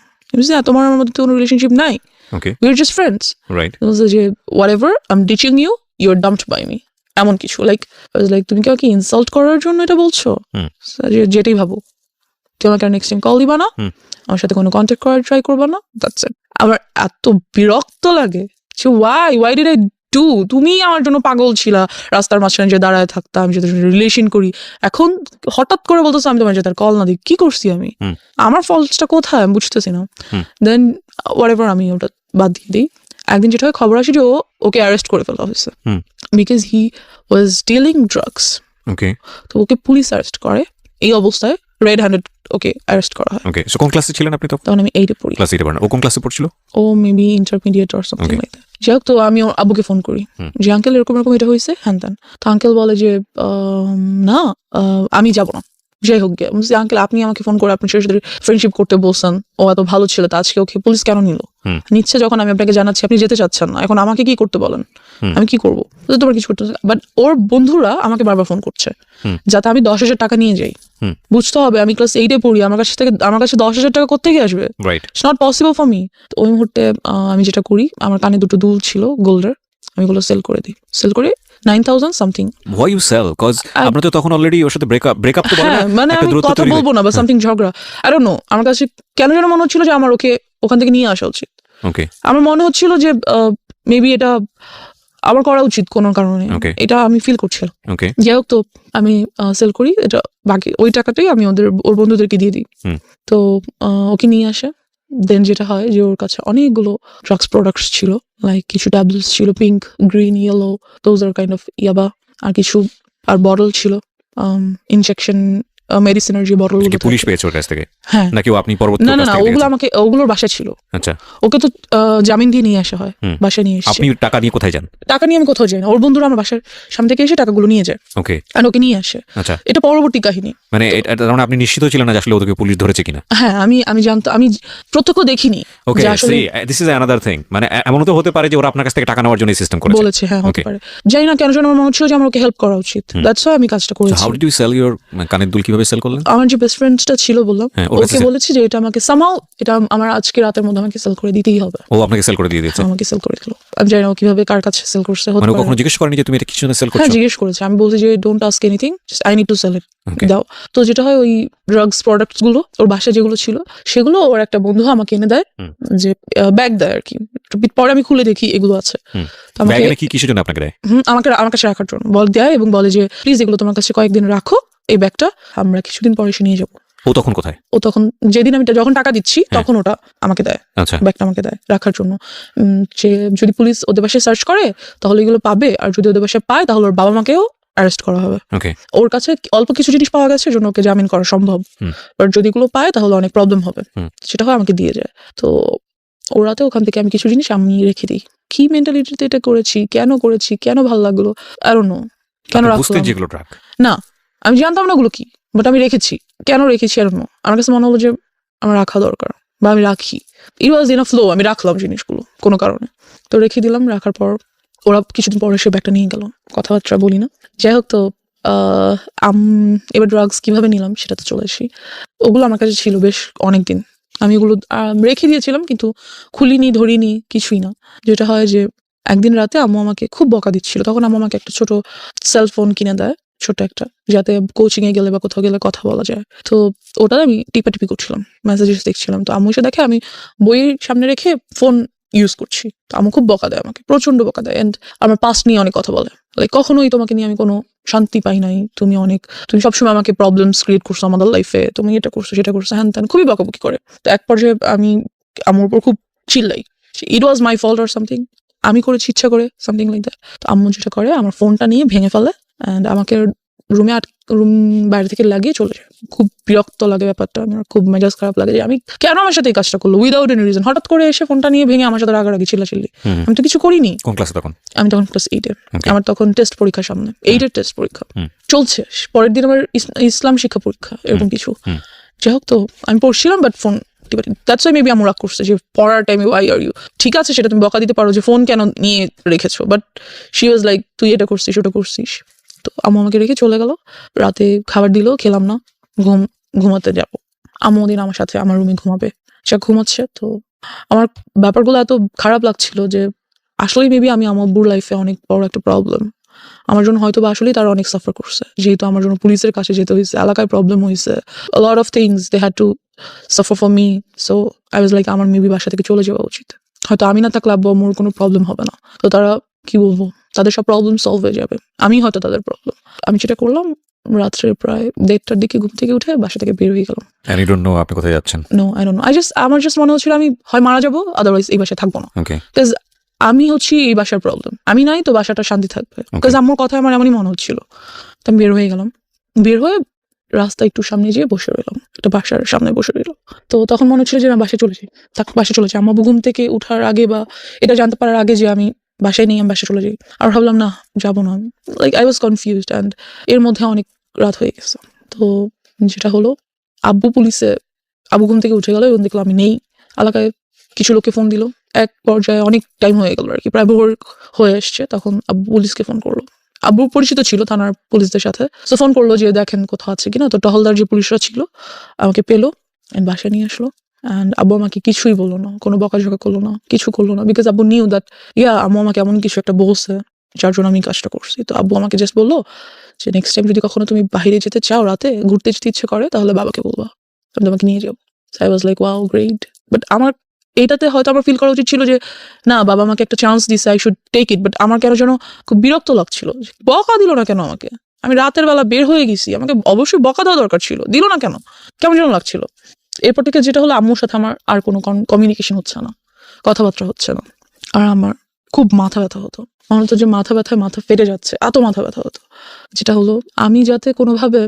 তোমার আমার মধ্যে কোনো রিলেশনশিপ নাই, okay, we are just friends. Right. যে whatever I am ditching you, you are dumped by me, এমন কিছু। লাইক তুমি কি আমাকে ইনসাল্ট করার জন্য এটা বলছো? যেটাই ভাবো, তুমি আমাকে নেক্সট টাইম কল দিবা না, আমার সাথে কোনো কন্ট্যাক্ট করার ট্রাই করবা না, দ্যাটস ইট। আমার এত বিরক্ত লাগে যে ওয়াই ডিড আই ডু? তুমি আমার জন্য পাগল ছিলা, রাস্তার মাঝখানে যে দাঁড়ায় থাকতাম, আমি সাথে রিলেশন করি, এখন হঠাৎ করে বলতেছো আমি তোমার সাথে কল না দিই। কি করছি আমি? আমার ফল্টসটা কোথায় আমি বুঝতেছি না। দেন হোয়াট এভার আমি ওটা বাদ দিয়ে দিই। একদিন যেটা হয়, খবর আসে যে ওকে অ্যারেস্ট করে ফেলা হয়েছে, because he was dealing drugs. Okay, তো ওকে পুলিশ অ্যারেস্ট করে, এই অবস্থায় রেড হ্যান্ডেড ওকে অ্যারেস্ট করা হয়। ওকে। সো কোন ক্লাসে ছিলেন আপনি তখন? তখন আমি 8-এ পড়ি। ক্লাস 8 এ পড়েন। ও কোন ক্লাসে পড়ছিল? ও maybe intermediate or something like that. যাই হোক, তো আমি ওর আব্বুকে ফোন করি যে আঙ্কেল এরকম এটা হয়েছে, হ্যান ত্যান। তো আঙ্কেল বলে যে না আমি যাবো না। যাই হোক গিয়ে আঙ্কেল আপনি আমাকে ফোন করে আপনার সাথে ফ্রেন্ডশিপ করতে বলছেন, ও এত ভালো ছিল, তা আজকে ওকে পুলিশ কেন নিল? নিচ্ছে যখন আমি আপনাকে জানাচ্ছি, আপনি যেতে চাচ্ছেন না, এখন আমাকে কি করতে বলেন? আমি কি করবো? তোমার কিছু করতে। বাট ওর বন্ধুরা আমাকে বারবার ফোন করছে যাতে আমি 10,000 টাকা নিয়ে যাই। বুঝতে হবে আমি ক্লাস 8-এ পড়ি, আমার কাছে 10,000 টাকা কোত্থেকে আসবে? Right. It's not possible for me. তো ওই মুহূর্তে আমি যেটা করি, আমার কানে 2টো দুল ছিল গোল্ডের, আমি ওগুলো সেল করে দিই। সেল করে 9,000 something. Why you sell? Cause আপনারা তো তখন অলরেডি ওর সাথে ব্রেকআপ তো বলে না, মানে একটা আমি দূরত্ব কথা তৈরি বলবো না বা সামথিং ঝগড়া, আই ডোন্ট নো। আমার কাছে কেন যেন মনে হচ্ছিল যে আমার ওকে ওখান থেকে নিয়ে আসা উচিত। ওকে। আমার মনে হচ্ছিল যে মেবি এটা আমার করা উচিত কোনো কারণে, এটা আমি ফিল করছিলাম। ওকে। যাই হোক, তো আমি সেল করি এটা, বাকি ওই টাকাটাই আমি ওর বন্ধুদেরকে দিয়ে দিই। তো ওকে নিয়ে আসে। দেন যেটা হয় যে ওর কাছে অনেকগুলো ড্রাগস প্রোডাক্টস ছিল, লাইক কিছু ট্যাবলেটস ছিল, pink, green, yellow, those are kind of ইয়াবা, আর কিছু আর বটল ছিল, ইনজেকশন মেডিসিনের যে বটল। পুলিশ পেয়েছে ওর কাছ থেকে? হ্যাঁ। নাকি আপনি পরবর্তী? না, ওগুলোর বাসায় ছিল। আচ্ছা। ওকে তো জামিন দিয়ে নিয়ে আসা হয়, বাসায় নিয়ে এসেছে। আপনি টাকা নিয়ে কোথায় যান? টাকা নিয়ে আমি কোথাও যাই না, ওর বন্ধুরা আমার বাসার সামনে থেকে এসে টাকাগুলো নিয়ে যায়। ওকে। আর ওকে নিয়ে আসে। আচ্ছা। এটা পরবর্তী কাহিনী। মানে আপনি নিশ্চিত ছিলেন না আসলে ওদেরকে পুলিশ ধরেছে কিনা? হ্যাঁ, আমি জানতো, আমি প্রত্যক্ষ দেখিনি। ওকে, দিস ইজ অ্যানাদার থিং। মানে এমন তো হতে পারে যে ওরা আপনার কাছ থেকে টাকা নেওয়ার জন্য সিস্টেম করেছে বলেছে। হ্যাঁ, হতে পারে। জানি না কেন যেন আমার মনে হচ্ছিল যে আমার ওকে হেল্প করা উচিত, দ্যাটস হোয়াই আমি কাজটা করেছি। How did you sell your কানের দুল? কিভাবে সেল করলেন? আমার যে বেস্ট ফ্রেন্ডসটা ছিল বললাম, হ্যাঁ, ওকে বলেছি যে এটা আমাকে সামাও এটা আমার আজকে রাতের মধ্যে আমাকে সেল করে দিতেই হবে। ও আপনাকে সেল করে দিয়ে দিয়েছে? আমাকে সেল করে দিল। আমি জানি না ও কিভাবে কার কাছে সেল করছে। মানে কখনো জিজ্ঞেস করেনি যে তুমি এটা কিছু সেল করছো? হ্যাঁ, জিজ্ঞেস করেছে। আমি বলছি যে don't ask anything, just I need to sell it, দাও। তো যেটা হয় ওই ড্রাগস প্রোডাক্টস গুলো ওর বাসায় যেগুলো ছিল সেগুলো ওর একটা বন্ধু আমাকে এনে দেয়, যে ব্যাগ দেয় আর কি। পরে আমি খুলে দেখি এগুলো আছে। তো আমাকে কি কিসের জন্য আপনাকে দেয়? আমাকে আমার কাছে রাখার জন্য দেয় এবং বলে যে প্লিজ এগুলো তোমার কাছে কয়েকদিন রাখো, এই ব্যাগটা আমরা কিছুদিন পরে এসে নিয়ে যাবো। ও তখন কোথায়? ও তখন যেদিন আমি যখন টাকা দিচ্ছি তখন ওটা আমাকে দেয়, ব্যাগটা আমাকে দেয় রাখার জন্য। যে যদি পুলিশ ওদের বাসায় সার্চ করে তাহলে এগুলো পাবে, আর যদি ওদের বাসায় পায় তাহলে ওর বাবা মাকেও অ্যারেস্ট করা হবে। ওর কাছে অল্প কিছু জিনিস পাওয়া গেছে জন্য ওকে জামিন করা সম্ভব, বাট যদি এগুলো পায় তাহলে অনেক প্রবলেম হবে। সেটা হয় আমাকে দিয়ে যায়। তো ওরাতে ওখান থেকে আমি কিছু জিনিস আমি রেখে দিই। কি মেন্টালিটিতে এটা করেছি, কেন ভালো লাগলো, আই ডোন্ট নো। কেন রাখলাম না, আমি জানতাম না ওগুলো কি, বাট আমি রেখেছি। কেন রেখেছি আই ডোন্ট নো। আমার কাছে মনে হলো যে আমার রাখা দরকার বা আমি রাখি। ইট ওয়াজ ইন আ ফ্লো, আমি রাখলাম জিনিসগুলো কোনো কারণে। তো রেখে দিলাম। রাখার পর ওরা কিছুদিন পরে সে ব্যাগটা নিয়ে গেল। কথাবার্তা বলি না, যাই হোক। তো এবার ড্রাগস কিভাবে নিলাম সেটা তো চলে আসি। ওগুলো আমার কাছে ছিল বেশ অনেকদিন। আমি ওগুলো রেখে দিয়েছিলাম কিন্তু খুলিনি, ধরিনি, কিছুই না। যেটা হয় যে একদিন রাতে আম্মু আমাকে খুব বকা দিচ্ছিল। তখন আম্মু আমাকে একটা ছোট সেলফোন কিনে দেয়, ছোট একটা, যাতে কোচিং এ গেলে বা কোথাও গেলে কথা বলা যায়। তো ওটা আমি টিপাটিপি করছিলাম, মেসেজেস দেখছিলাম। তো আম্মু এসে দেখে আমি বইয়ের সামনে রেখে ফোন ইউজ করছি। তো আম্মু খুব বকা দেয় আমাকে, প্রচন্ড বকা দেয়। এন্ড আমার পাস্ট নিয়ে অনেক কথা বলে, লাইক কখনোই তোমাকে নিয়ে আমি কোনো শান্তি পাই নাই, তুমি সবসময় আমাকে প্রবলেমস ক্রিয়েট করছো আমাদের লাইফে, তুমি এটা করছো সেটা করছো, হ্যান ত্যান, খুবই বকাবকি করে। তো এক পর্যায়ে আমি আমার উপর খুব চিল্লাই, ইট ওয়াজ মাই ফল্ট অর সামথিং, আমি করেছি ইচ্ছা করে, সামথিং লাইক দ্যাট। তো আম্মু যেটা করে আমার ফোনটা নিয়ে ভেঙে ফেলে অ্যান্ড আমাকে রুম বাইরে থেকে লাগিয়ে চলে যায়। খুব বিরক্ত লাগে ব্যাপারটা, আমার খুব মেজাজ খারাপ লাগে যে আমি কেন আমার সাথে এই কাজটা করলো উইদাউট এনি রিজন। হঠাৎ করে এসে ফোনটা নিয়ে ভেঙে আমার সাথে রাগারাগি, চিল্লাচিল্লি। আমি তো কিছু করিনি। কোন ক্লাসে তখন? আমি তখন ক্লাস 8-এ। আমার তখন টেস্ট পরীক্ষা সামনে, 8-এর টেস্ট পরীক্ষা চলছে। পরের দিন আমার ইসলাম শিক্ষা পরীক্ষা, এরকম কিছু। যাই হোক, তো আমি পড়ছিলাম but phone that's why maybe আমার রাগ করছে যে পড়ার টাইমে ওয়াই আর ইউ। ঠিক আছে, সেটা তুমি বকা দিতে পারো যে ফোন কেন নিয়ে রেখেছো, বাট শি ওয়াজ লাইক তুই এটা করছিস ওটা করছিস। তো আম্মু আমাকে রেখে চলে গেল। রাতে খাবার দিল, খেলাম না, ঘুমাতে যাব। আম্মু দিন আমার সাথে আমার রুমে ঘুমাবে, সে ঘুমাচ্ছে। তো আমার ব্যাপারগুলো এত খারাপ লাগছিল যে আসলেই মেবি আমি আমার আব্বুর লাইফে অনেক বড় একটা প্রবলেম। আমার জন্য হয়তো বা আসলেই তারা অনেক সাফার করছে, যেহেতু আমার জন্য পুলিশের কাছে যেতে হয়েছে, এলাকায় প্রবলেম হয়েছে, a lot of things they had to suffer for me. So I was like আমার মেবি বাসা থেকে চলে যাওয়া উচিত। হয়তো আমি না থাকলে আব্বু আম্মুর কোনো প্রবলেম হবে না। তো তারা কি বলবো, তাদের সব প্রবলেম সলভ হয়ে যাবে, আমি হয়তো তাদের প্রবলেম। আমি যেটা করলাম, রাত্রে প্রায় 1:30টার দিকে ঘুম থেকে উঠে বাসা থেকে বের হয়ে গেলাম। And you don't know আপনি কোথায় যাচ্ছেন? No, I don't know. আমার জাস্ট মনে হচ্ছিল আমি হয় মারা যাবো, আদারওয়াইজ এই বাসায় থাকবো না। Because আমি হচ্ছি এই বাসার প্রবলেম, আমি নাই তো বাসাটা শান্তি থাকবে। বিকজ আম্মুর কথা আমার এমনই মনে হচ্ছিল। তো আমি বের হয়ে গেলাম, বের হয়ে রাস্তা একটু সামনে যেয়ে বসে রইলাম, একটা বাসার সামনে বসে রইলাম। তো তখন মনে হচ্ছিল যে না, বাসায় চলে যাই, বাসায় চলে যাই। আম্মু ঘুম থেকে উঠার আগে বা এটা জানতে পারার আগে যে আমি বাসায় নেই, আমি বাসায় চলে যাই। আর ভাবলাম না, যাবো না। Like I was confused and এর মধ্যে অনেক রাত হয়ে গেছে। তো যেটা হলো, আব্বু ঘুম থেকে উঠে গেল এবং দেখলো আমি নেই। এলাকায় কিছু লোককে ফোন দিল, এক পর্যায়ে অনেক টাইম হয়ে গেল আর কি, প্রায় ভোর হয়ে এসছে। তখন আব্বু পুলিশকে ফোন করলো। আব্বু পরিচিত ছিল থানার পুলিশদের সাথে, তো ফোন করলো যে দেখেন কোথাও আছে কিনা। তো টহলদার যে পুলিশরা ছিল আমাকে পেলো অ্যান্ড বাসায় নিয়ে আসলো। অ্যান্ড আব্বু আমাকে কিছুই বললো না, কোনো বকাঝকা করলো না, কিছু করলো না। বিকজ আব্বু নিউ দ্যাট আম্মু আমাকে এমন কিছু একটা বলছে যার জন্য আমি কাজটা করছি। তো আব্বু আমাকে জাস্ট বললো যে নেক্সট টাইম যদি কখনো তুমি বাইরে যেতে চাও, রাতে ঘুরতে যেতে ইচ্ছে করে, তাহলে বাবাকে বলবা, আমি তোমাকে নিয়ে যাবো। I was like wow great. But আমার এইটাতে হয়তো আমার ফিল করা উচিত ছিল যে না, বাবা আমাকে একটা চান্স দিছে, I should take it. But আমার কেন যেন খুব বিরক্ত লাগছিল, বকা দিল না কেন আমাকে? আমি রাতের বেলা বের হয়ে গেছি, আমাকে অবশ্যই বকা দেওয়া দরকার ছিল, দিল না কেন? কেমন যেন লাগছিল। এরপর থেকে যেটা হলো, আম্মুর সাথে আমার আর কোনো কমিউনিকেশন হচ্ছে না, কথাবার্তা হচ্ছে না। আর আমার খুব মাথা ব্যথা হতো, মনে হতো যে মাথা ব্যথায় মাথা ফেটে যাচ্ছে, এত মাথা ব্যথা হতো। যেটা হলো, আমি যাতে কোনোভাবে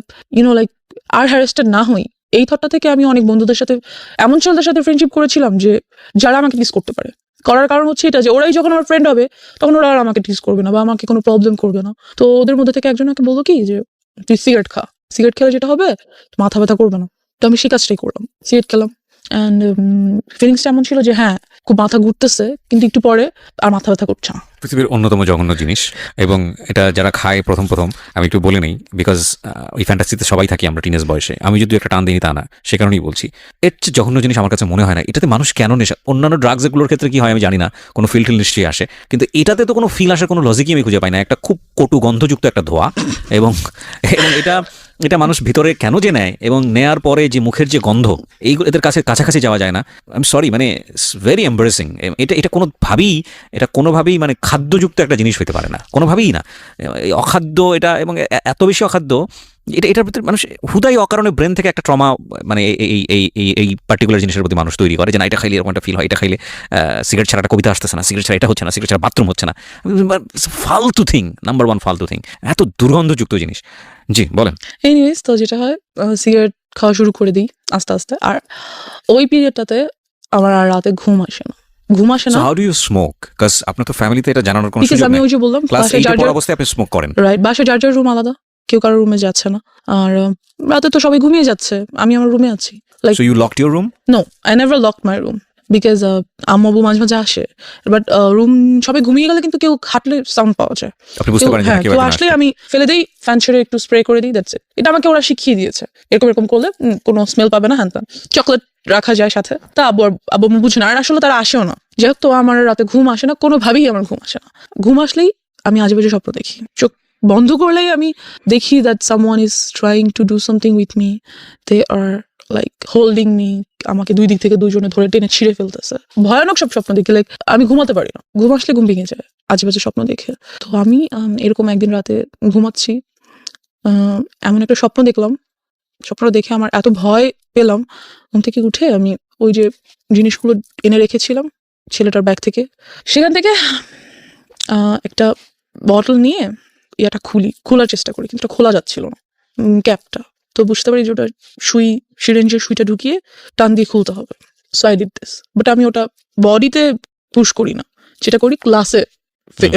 লাইক আর হ্যারাসড না হই, এই থটটা থেকে আমি অনেক বন্ধুদের সাথে, এমন ছেলেদের সাথে ফ্রেন্ডশিপ করেছিলাম যে যারা আমাকে টিস করতে পারে। করার কারণ হচ্ছে এটা যে ওরাই যখন আমার ফ্রেন্ড হবে তখন ওরা আর আমাকে টিস করবে না বা আমাকে কোনো প্রবলেম করবে না। তো ওদের মধ্যে থেকে একজন আমাকে বললো কি যে তুই সিগারেট খা, সিগারেট খেলে যেটা হবে মাথা ব্যথা করবে না। তো আমি সেই কাজটাই করলাম, সিগারেট খেলাম। অ্যান্ড ফিলিংসটা এমন ছিল যে হ্যাঁ, খুব মাথা ঘুরতেছে, কিন্তু একটু পরে আর মাথা ব্যথা করছে না। পৃথিবীর অন্যতম জঘন্য জিনিস, এবং এটা যারা খায় প্রথম আমি একটু বলে নেই, বিকজ ওই ফ্যান্টাসিতে সবাই থাকি আমরা টিনেজ বয়সে, আমি যদি একটা টান দিই তা না, সে কারণেই বলছি। এর চেয়ে জঘন্য জিনিস আমার কাছে মনে হয় না। এটাতে মানুষ কেন নেশা, অন্যান্য ড্রাগস এগুলোর ক্ষেত্রে কি হয় আমি জানি না, কোনো ফিল নিশ্চয়ই আসে, কিন্তু এটাতে তো কোনো ফিল আসার কোনো লজিকই আমি খুঁজে পাই না। একটা খুব কটু গন্ধযুক্ত একটা ধোঁয়া, এবং এবং এটা মানুষ ভিতরে কেন যে নেয়, এবং নেয়ার পরে যে মুখের যে গন্ধ, এইগুলো এদের কাছে কাছাকাছি যাওয়া যায় না। আই এম সরি, মানে ভেরি এম্বারেসিং। এটা কোনোভাবেই মানে খাদ্যযুক্ত একটা জিনিস হতে পারে না, কোনোভাবেই না। এই অখাদ্য এটা, এবং এত বেশি অখাদ্য, এটার ভিতরে মানুষ হুদাই অকারণে ব্রেন থেকে একটা ট্রমা, মানে এই পার্টিকুলার জিনিসের প্রতি মানুষ তৈরি করে, যে না এটা খাইলে এরকম একটা ফিল হয়, এটা খাইলে সিগারেট ছাড়া একটা কবিতা আসতেছে না, সিগারেট ছাড়া এটা হচ্ছে না, সিগারেট ছাড়া বাথরুম হচ্ছে না। ফালতু থিং, নাম্বার 1 ফালতু থিং, এত দুর্গন্ধযুক্ত জিনিস। জি বলেন। এনিওয়েজ, তো যেটা হয়, সিগারেট খাওয়া শুরু করে দিই আস্তে আস্তে। আর ওই পিরিয়ডটাতে আমার আর রাতে ঘুম আসে না। So how do you smoke? Because আপনার তো ফ্যামিলিতে এটা জানানোর কোনো বিকজ সুযোগ আমি নেই। ওই যে বললাম, ক্লাস বাসায় 8 যার পর যার অবস্থায় আপনি স্মোক করেন। রাইট, বাসায় যার যার রুম আলাদা, কেউ কারোর রুমে যাচ্ছে না। আর রাতে তো সবাই ঘুমিয়ে যাচ্ছে, আমি আমার রুমে আছি। Like So you locked your room? No, I never lock my room, because আম্মু আব্বু মাঝে মাঝে আসে, বাট রুম সবাই ঘুমিয়ে গেলে কিন্তু কেউ হাঁটলে সাউন্ড পাওয়া যায়। আপনি বুঝতে পারেন যে হ্যাঁ, কেউ কেউ একজন আসলে আসছে। আমি ফেলে দিই, ফ্যান ছেড়ে একটু স্প্রে করে দিই, দ্যাটস ইট। এটা আমাকে ওরা শিখিয়ে দিয়েছে, এরকম এরকম করলে কোনো স্মেল পাবে না, হ্যান ত্যান। চকলেট রাখা যায় সাথে, তা আব্বু আব্বু আম্মু বুঝে না, আর আসলে তারা আসেও না। যাই হোক, তো আমার রাতে ঘুম আসে না, কোনোভাবেই আমার ঘুম আসে না। ঘুম আসলেই আমি আজে বাজে স্বপ্ন দেখি। চোখ বন্ধ করলেই আমি দেখি that someone is trying to do something with me, they are like holding me, আমাকে দুই দিক থেকে দুজনে ধরে টেনে ছিঁড়ে ফেলতেছে। ভয়ানক সব স্বপ্ন দেখি, লাইক আমি ঘুমাতে পারি না, ঘুম আসলে ঘুম ভেঙে যায় আজে বাজে স্বপ্ন দেখে। তো আমি এরকম একদিন রাতে ঘুমাচ্ছি, এমন একটা স্বপ্ন দেখলাম। স্বপ্নটা দেখে আমার এত ভয় পেলাম, ঘুম থেকে উঠে আমি ওই যে জিনিসগুলো এনে রেখেছিলাম ছেলেটার ব্যাগ থেকে, সেখান থেকে একটা বটল নিয়ে ইয়াটা খোলার চেষ্টা করি, কিন্তু খোলা যাচ্ছিল না, ক্যাপটা। তো বুঝতে পারি যে ওটা সিরিঞ্জের সুইটা ঢুকিয়ে টান দিয়ে খুলতে হবে। So I did this, but আমি ওটা বডিতে পুশ করি না, যেটা করি গ্লাসে,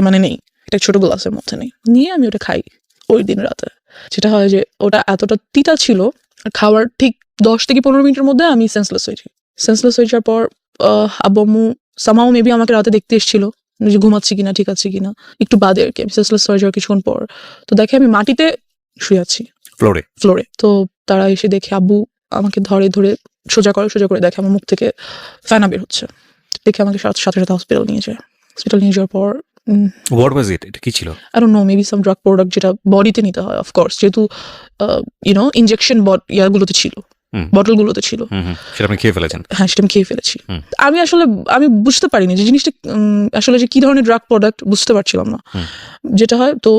মানে নেই, একটা ছোট গ্লাসের মধ্যে নেই, নিয়ে আমি ওটা খাই ওই দিন রাতে। যেটা হয় যে ওটা এতটা তিতা ছিল, আর খাওয়ার ঠিক 10 থেকে 15 মিনিটের মধ্যে আমি সেন্সলেস হয়ে যাই। সেন্সলেস হয়ে যাওয়ার পর আব্বু আম্মু সামাও মেবি আমাকে রাতে দেখতে এসেছিল, যে ঘুমাচ্ছি কিনা, ঠিক আছে কিনা, একটু বাদে আর কি। আমি সেন্সলেস হয়ে যাওয়ার কিছুক্ষণ পর তো দেখে আমি মাটিতে শুয়ে আছি, ফ্লোরে। তো তারা এসে দেখে, আব্বু আমাকে ধরে ধরে সোজা করে দেখে আমার মুখ থেকে ফেনা বের হচ্ছে। দেখে আমাকে সাথে সাথে হসপিটাল নিয়ে যায়। হসপিটাল নিয়ে যাওয়ার পর What was it? এটা কি ছিল? I don't know, maybe some drug product যেটা বডিতে নিতে হয়, অফকোর্স, যেহেতু ইনজেকশন ইয়াগুলোতে ছিল, বটলগুলোতে ছিল। সেটা আপনি খেয়ে ফেলেছেন? হ্যাঁ, সেটা আমি খেয়ে ফেলেছি। আমি বুঝতে পারিনি যে জিনিসটা আসলে যে কি ধরনের ড্রাগ প্রোডাক্ট, বুঝতে পারছিলাম না। যেটা হয়, তো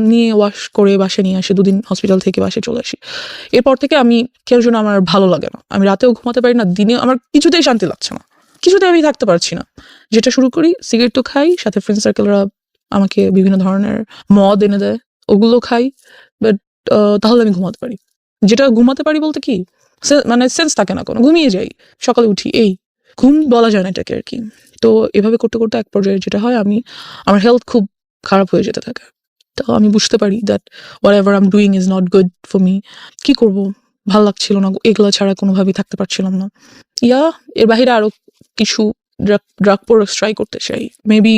নিয়ে ওয়াশ করে বাসায় নিয়ে আসে, 2 দিন হসপিটাল থেকে বাসায় চলে আসি। এরপর থেকে আমি কেউ জন্য আমার ভালো লাগে না, আমি রাতেও ঘুমাতে পারি না, দিনে আমার কিছুতেই শান্তি লাগছে না, কিছুতেই আমি থাকতে পারছি না। যেটা শুরু করি, সিগারেট তো খাই, সাথে ফ্রেন্ড সার্কেলরা আমাকে বিভিন্ন ধরনের মদ এনে দেয়, ওগুলো খাই, বাট তাহলে আমি ঘুমাতে পারি। যেটা ঘুমাতে পারি বলতে কি, মানে সেন্স থাকে না কোনো, ঘুমিয়ে যাই, সকালে উঠি, এই ঘুম বলা যায় না এটাকে আর কি। তো এভাবে করতে করতে এক পর্যায়ে যেটা হয়, আমার হেলথ খুব খারাপ হয়ে যেতে থাকে। তো আমি বুঝতে পারি that what ever I am doing is not good for me. কি করব, ভালো লাগছিল না, এগুলো ছাড়া কোনোভাবেই থাকতে পারছিলাম না। এর বাইরে আরো কিছু ড্রাগ প্রোডাক্টস ট্রাই করতে চাই, মেবি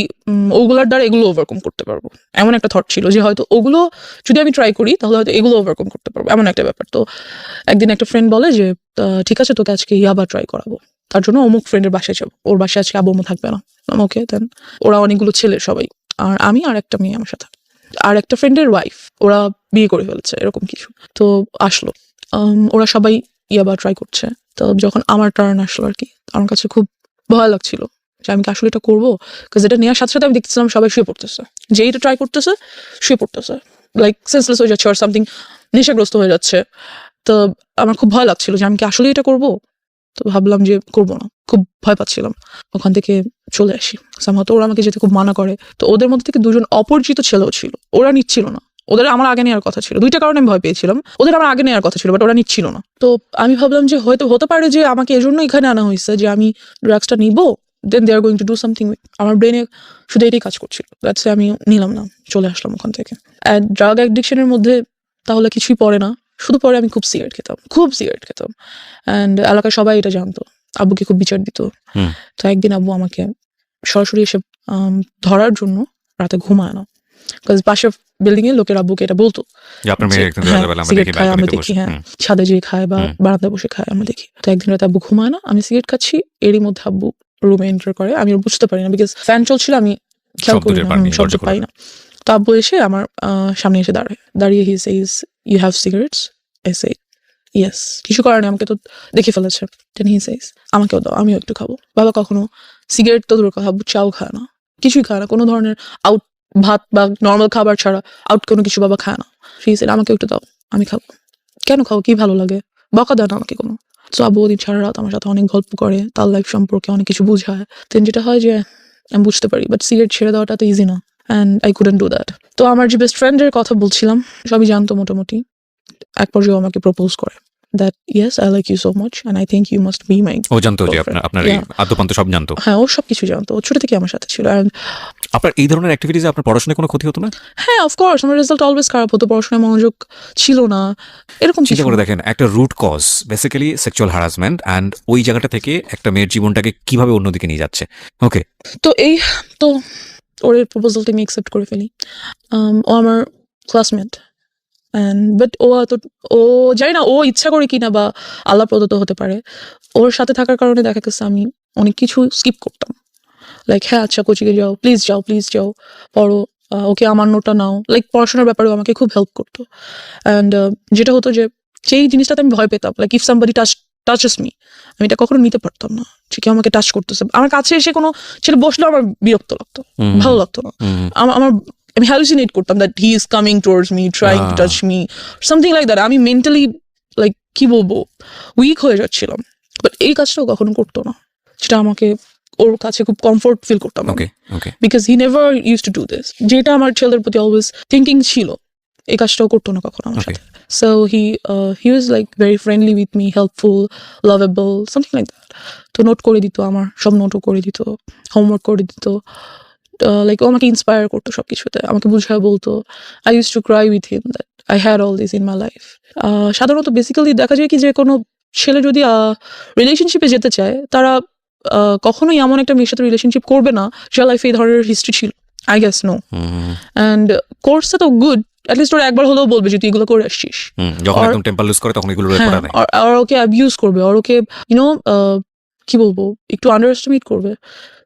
ওগুলোর দ্বারা এগুলো ওভারকাম করতে পারবো, এমন একটা থট ছিল যে হয়তো ওগুলো যদি আমি ট্রাই করি তাহলে হয়তো এগুলো ওভারকাম করতে পারবো, এমন একটা ব্যাপার। তো একদিন একটা ফ্রেন্ড বলে যে ঠিক আছে, তোকে আজকে ইয়াবা ট্রাই করাবো, তার জন্য অমুক ফ্রেন্ডের বাসায় যাবো, ওর বাসায় আজকে আব্বু আম্মু থাকবে না। ওকে, দেন ওরা অনেকগুলো ছেলে সবাই, আর আমি আর একটা মেয়ে আমার সাথে, আর একটা ফ্রেন্ডের ওয়াইফ, ওরা বিয়ে করে ফেলছে এরকম কিছু। তো আসলো, ওরা সবাই ইয়াবা ট্রাই করছে। তো যখন আমার টার্ন আসলো আর কি, আমার কাছে খুব ভয় লাগছিল যে আমি কি আসলে এটা করবো, বিকজ এটা নেওয়ার সাথে সাথে আমি দেখতেছিলাম সবাই শুয়ে পড়তেছে, যে এটা ট্রাই করতেছে শুয়ে পড়তেছে, লাইক সেন্সলেস হয়ে যাচ্ছে আর সামথিং, নেশাগ্রস্ত হয়ে যাচ্ছে। তো আমার খুব ভয় লাগছিল যে আমি কি আসলে এটা করবো। তো ভাবলাম যে করবো না, খুব ভয় পাচ্ছিলাম। ওখান থেকে চলে আসি সামহাও। তো ওরা আমাকে যেতে খুব মানা করে। তো ওদের মধ্যে থেকে 2জন অপরিচিত ছেলেও ছিল, ওরা নিচ্ছিল না, ওদের আমার আগে নেওয়ার কথা ছিল। 2টা কারণে আমি ভয় পেয়েছিলাম, ওদের আমার আগে নেওয়ার কথা ছিল, বাট ওরা নিচ্ছিল না। তো আমি ভাবলাম যে হয়তো হতে পারে যে আমাকে এজন্য এখানে আনা হয়েছে, যে আমি ড্রাগসটা নিবো, then they are going to do something with. আমার ব্রেনে শুধু এটাই কাজ করছিল, দ্যাটস আমি নিলাম না, চলে আসলাম ওখান থেকে। অ্যান্ড ড্রাগ অ্যাডিকশনের মধ্যে তাহলে কিছুই পড়ে না, শুধু পরে আমি খুব সিগারেট খেতাম, অ্যান্ড এলাকার সবাই এটা জানতো আব্বুকে খুব বিচার দিত। হুম। তো একদিন আব্বু আমাকে সরাসরি এসে ধরার জন্য রাতে ঘুমায় না, বিকজ পাশের বিল্ডিং এ লোকের আব্বুকে এটা বলতো যে আপনার মেয়ে একদিন হ্যাঁ, রাতের বেলা আমরা সিগারেট দেখি খায় আমরা ব্যালকনিতে দেখি, বসে। হ্যাঁ হুম। ছাদে যেয়ে খায় বা হুম। বারান্দায় বসে খায় আমরা দেখি। তো একদিন রাতে আব্বু ঘুমায় না, আমি সিগারেট খাচ্ছি, এরই মধ্যে আব্বু রুমে এন্টার করে, আমি বুঝতে পারি না বিকজ ফ্যান চলছিল, আমি খেয়াল শব্দ করি টের না, পাননি, শব্দ দরজা খোলা। পাই না। তো আব্বু এসে আমার সামনে এসে দাঁড়িয়ে he says you have cigarettes, I say yes. কিছু করার নেই, আমাকে তো দেখে ফেলেছে। দেন হি সেইজ আমাকেও দাও, আমিও একটু খাবো। বাবা কখনো সিগারেট তো দূরের কথা, আব্বু চাও খায় না, কিছুই খায় না, কোনো ধরনের আউট ভাত বা নর্মাল খাবার ছাড়া আউট কোনো কিছু বাবা খায় না। হি সেইড আমাকে একটু দাও, আমি খাবো। কেন খাও, কি ভালো লাগে, বকা দেয় না আমাকে কোনো। তো আব্বু ওদিন সারা রাত আমার সাথে অনেক গল্প করে, তার লাইফ সম্পর্কে অনেক কিছু বুঝায়। দেন যেটা হয় যে আমি বুঝতে পারি, বাট সিগারেট ছেড়ে দেওয়াটা তো ইজি না, and I couldn't do that. তো আমার যে বেস্ট ফ্রেন্ডের কথা বলছিলাম, সবই জানতো মোটামুটি। এক পর্যায়ে আমাকে প্রপোজ করে that yes I like you so much and I think you must be my. ও জানতো যে আপনার এই Yeah. আদ্যপান্ত সব জানতো? হ্যাঁ, ও সবকিছু জানতো, ও ছোট থেকে আমার সাথে ছিল। অ্যান্ড আপনার এই ধরনের অ্যাক্টিভিটিসে আপনার পড়াশোনায় কোনো ক্ষতি হতো না? হ্যাঁ, অফকোর্স আমার রেজাল্ট অলওয়েজ খারাপ হতো, পড়াশোনায় মনোযোগ ছিল না, এরকম চিন্তা কিছু করে না। দেখেন, একটা root cause basically sexual harassment, and ওই জায়গাটা থেকে একটা মেয়ের জীবনটাকে কিভাবে অন্যদিকে নিয়ে যাচ্ছে। ওকে, তো ওর প্রপোজালটা আমি অ্যাকসেপ্ট করে ফেলি। ও আমার ক্লাসমেট, বাট ও জানি না ও ইচ্ছা করে কিনা বা আল্লাহ প্রদত্ত হতে পারে। ওর সাথে থাকার কারণে দেখা গেছে আমি অনেক কিছু স্কিপ করতাম। লাইক হ্যাঁ আচ্ছা কোচিংয়ে যাও, প্লিজ যাও পড়ো, ওকে আমার নোটটা নাও, লাইক পড়াশোনার ব্যাপারেও আমাকে খুব হেল্প করতো। অ্যান্ড যেটা হতো যে যেই জিনিসটাতে আমি ভয় পেতাম, like if somebody touches me, আমি এটা কখনো নিতে পারতাম না যে কেউ আমাকে টাচ করতেছে। আমার কাছে এসে কোনো ছেলে বসলেও আমার বিরক্ত লাগতো, ভালো লাগতো না। আমি হ্যালুসিনেট করতাম that he is coming towards me, trying to touch me, something like that. আমি মেন্টালি লাইক কি বলবো উইক হয়ে যাচ্ছিলাম। বাট এই কাজটাও কখনো করতো না, যেটা আমাকে ওর কাছে খুব কমফোর্ট ফিল করতাম okay, okay. Because he never use to do this. যেটা আমার ছেলের প্রতি অলওয়েজ থিঙ্কিং ছিল, এই কাজটাও করতো না কখনো আমার সাথে। So he was like very friendly with me, helpful, lovable, something like that. তো নোট করে দিত, আমার সব নোটও করে দিত, হোমওয়ার্ক করে দিত। লাইক ও আমাকে ইন্সপায়ার করতো সব কিছুতে, আমাকে বুঝায় বলতো। I use to cry with him that I had all this in my life. সাধারণত বেসিক্যালি দেখা যায় কি যে কোনো ছেলে যদি রিলেশনশিপে যেতে চায়, তারা কখনোই এমন একটা মেয়ের সাথে রিলেশনশিপ করবে না যে লাইফে এই ধরনের হিস্ট্রি ছিল। I guess no. অ্যান্ড কোর্সটা তো গুড, অ্যাটলিস্ট ওরা একবার হলেও বলবে যে তুই এগুলো করে আসছিস। যখন আর- একদম টেম্পার লুজ করে তখন এগুলো হ্যাঁ, করা নেই। আর ওকে অ্যাবিউজ করবে, আর ওকে ইউনো কি বলবো একটু আন্ডার এস্টিমেট করবে।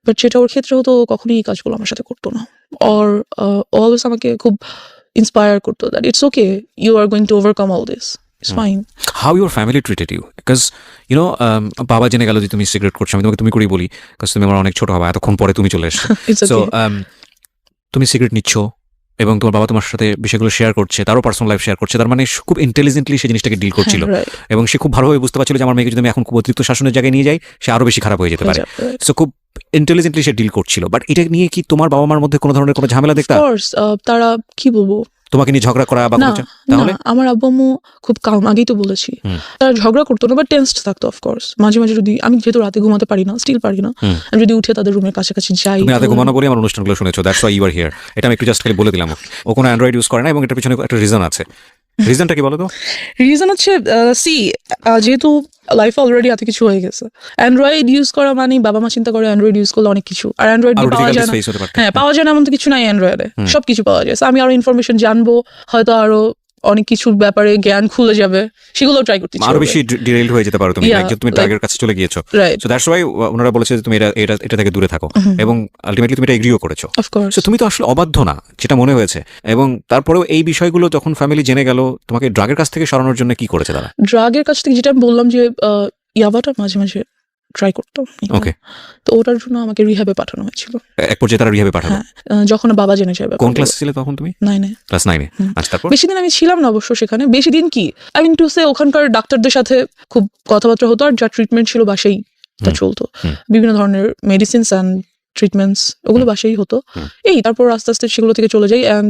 বাট সেটা ওর ক্ষেত্রে হতো, ও কখনোই এই কাজগুলো আমার সাথে করতো না। আর অলওয়েজ আমাকে খুব ইন্সপায়ার করতো that it's okay, you are going to overcome all this, it's fine. How your family treated you? Because বাবা জেনে গেল যে তুমি সিগারেট করছো, আমি তোমাকে তুমি করেই বলি, বিকজ তুমি আমার অনেক ছোট হবা, এতক্ষণ পরে তুমি চলে এসছো। It's so okay. তুমি সিগারেট নিচ্ছ এবং তোমার বাবা তোমার সাথে বিষয়গুলো শেয়ার করছে, তারও পার্সোনাল লাইফ শেয়ার করছে, তার মানে খুব ইন্টেলিজেন্টলি সেই জিনিসটাকে ডিল করছিল, এবং সে খুব ভালোভাবে বুঝতে পারছিল যে আমার মেয়েকে যদি আমি এখন খুব অতিরিক্ত শাসনের জায়গায় নিয়ে যাই, সে আরো বেশি খারাপ হয়ে যেতে পারে। সো খুব ইন্টেলিজেন্টলি সে ডিল করছিল। বাট এটা নিয়ে কি তোমার বাবা মার মধ্যে কোনো ধরনের কোনো ঝামেলা দেখতা? অফকোর্স তারা কি বলবো, তোমাকে নিয়ে ঝগড়া করা বা না কোনো তাহলে? না, আমার আব্বু আম্মু খুব কাম, আগেই তো বলেছি। তারা ঝগড়া করতো না, বাট টেন্সড থাকতো অফকোর্স। মাঝে মাঝে যদি আমি যেহেতু রাতে ঘুমাতে পারি না, স্টিল পারি না, আমি যদি উঠে তাদের রুমের কাছাকাছি যাই। তুমি রাতে ঘুমানো বলে আমার অনুষ্ঠানগুলো শুনেছো, that's why you are here. এটা আমি একটু জাস্ট খালি বলে দিলাম। ও কোনো অ্যান্ড্রয়েড ইউজ করে না, এবং এটার পিছনে একটা রিজন আছে। রিজনটা কি বলো তো? রিজন হচ্ছে যেহেতু লাইফে অলরেডি এত কিছু হয়ে গেছে, অ্যান্ড্রয়েড ইউজ করা মানে বাবা মা চিন্তা করে অ্যান্ড্রয়েড ইউজ করলে অনেক কিছু, আর অ্যান্ড্রয়েড আরো পাওয়া যায় না। difficulties face হতে পারত। হ্যাঁ, পাওয়া যায় না এমন তো কিছু নাই অ্যান্ড্রয়েডে, সবকিছু পাওয়া যায়। So আমি আরো ইনফরমেশন জানবো, হয়তো আরো অনেক কিছুর ব্যাপারে জ্ঞান খুলে যাবে, সেগুলো ট্রাই করতে আরো বেশি ডিরেইলড হয়ে যেতে পারো তুমি, Yeah, like যে তুমি টার্গেটের কাছে চলে গিয়েছো। রাইট, সো দ্যাটস হোয়াই ওনারা বলেছে যে তুমি এটা থেকে দূরে থাকো, এবং আলটিমেটলি তুমি এটা এগ্রিও করেছো। অফকোর্স। সো তুমি তো আসলে অবাধ্য না, যেটা মনে হয়েছে। এবং তারপরেও এই বিষয়গুলো যখন ফ্যামিলি জেনে গেল, তোমাকে ড্রাগের কাছ থেকে সরানোর জন্য কি করেছে তারা? ড্রাগের কাছ থেকে যেটা আমি বললাম যে ইয়াবাটা মাঝে মাঝে ট্রাই করতাম। ওকে। তো ওটার জন্য আমাকে রিহ্যাবে পাঠানো হয়েছিল। এক পর্যায়ে তারা রিহ্যাবে পাঠালো? হ্যাঁ, যখন বাবা জেনে যাবে। কোন ক্লাসে ছিলে তখন তুমি? 9 ক্লাস 9-এ। আচ্ছা, তারপর? বেশি দিন আমি ছিলাম না অবশ্য সেখানে। বেশি দিন কি, আই মিন টু সে ওখানকার ডাক্তারদের সাথে খুব কথাবার্তা হতো, আর যা ট্রিটমেন্ট ছিল বাসাই তা চলতো। বিভিন্ন ধরনের মেডিসিনস অ্যান্ড ট্রিটমেন্টস ওগুলো বাসাই হতো। তারপর আস্তে আস্তে সেগুলো থেকে চলে যাই, অ্যান্ড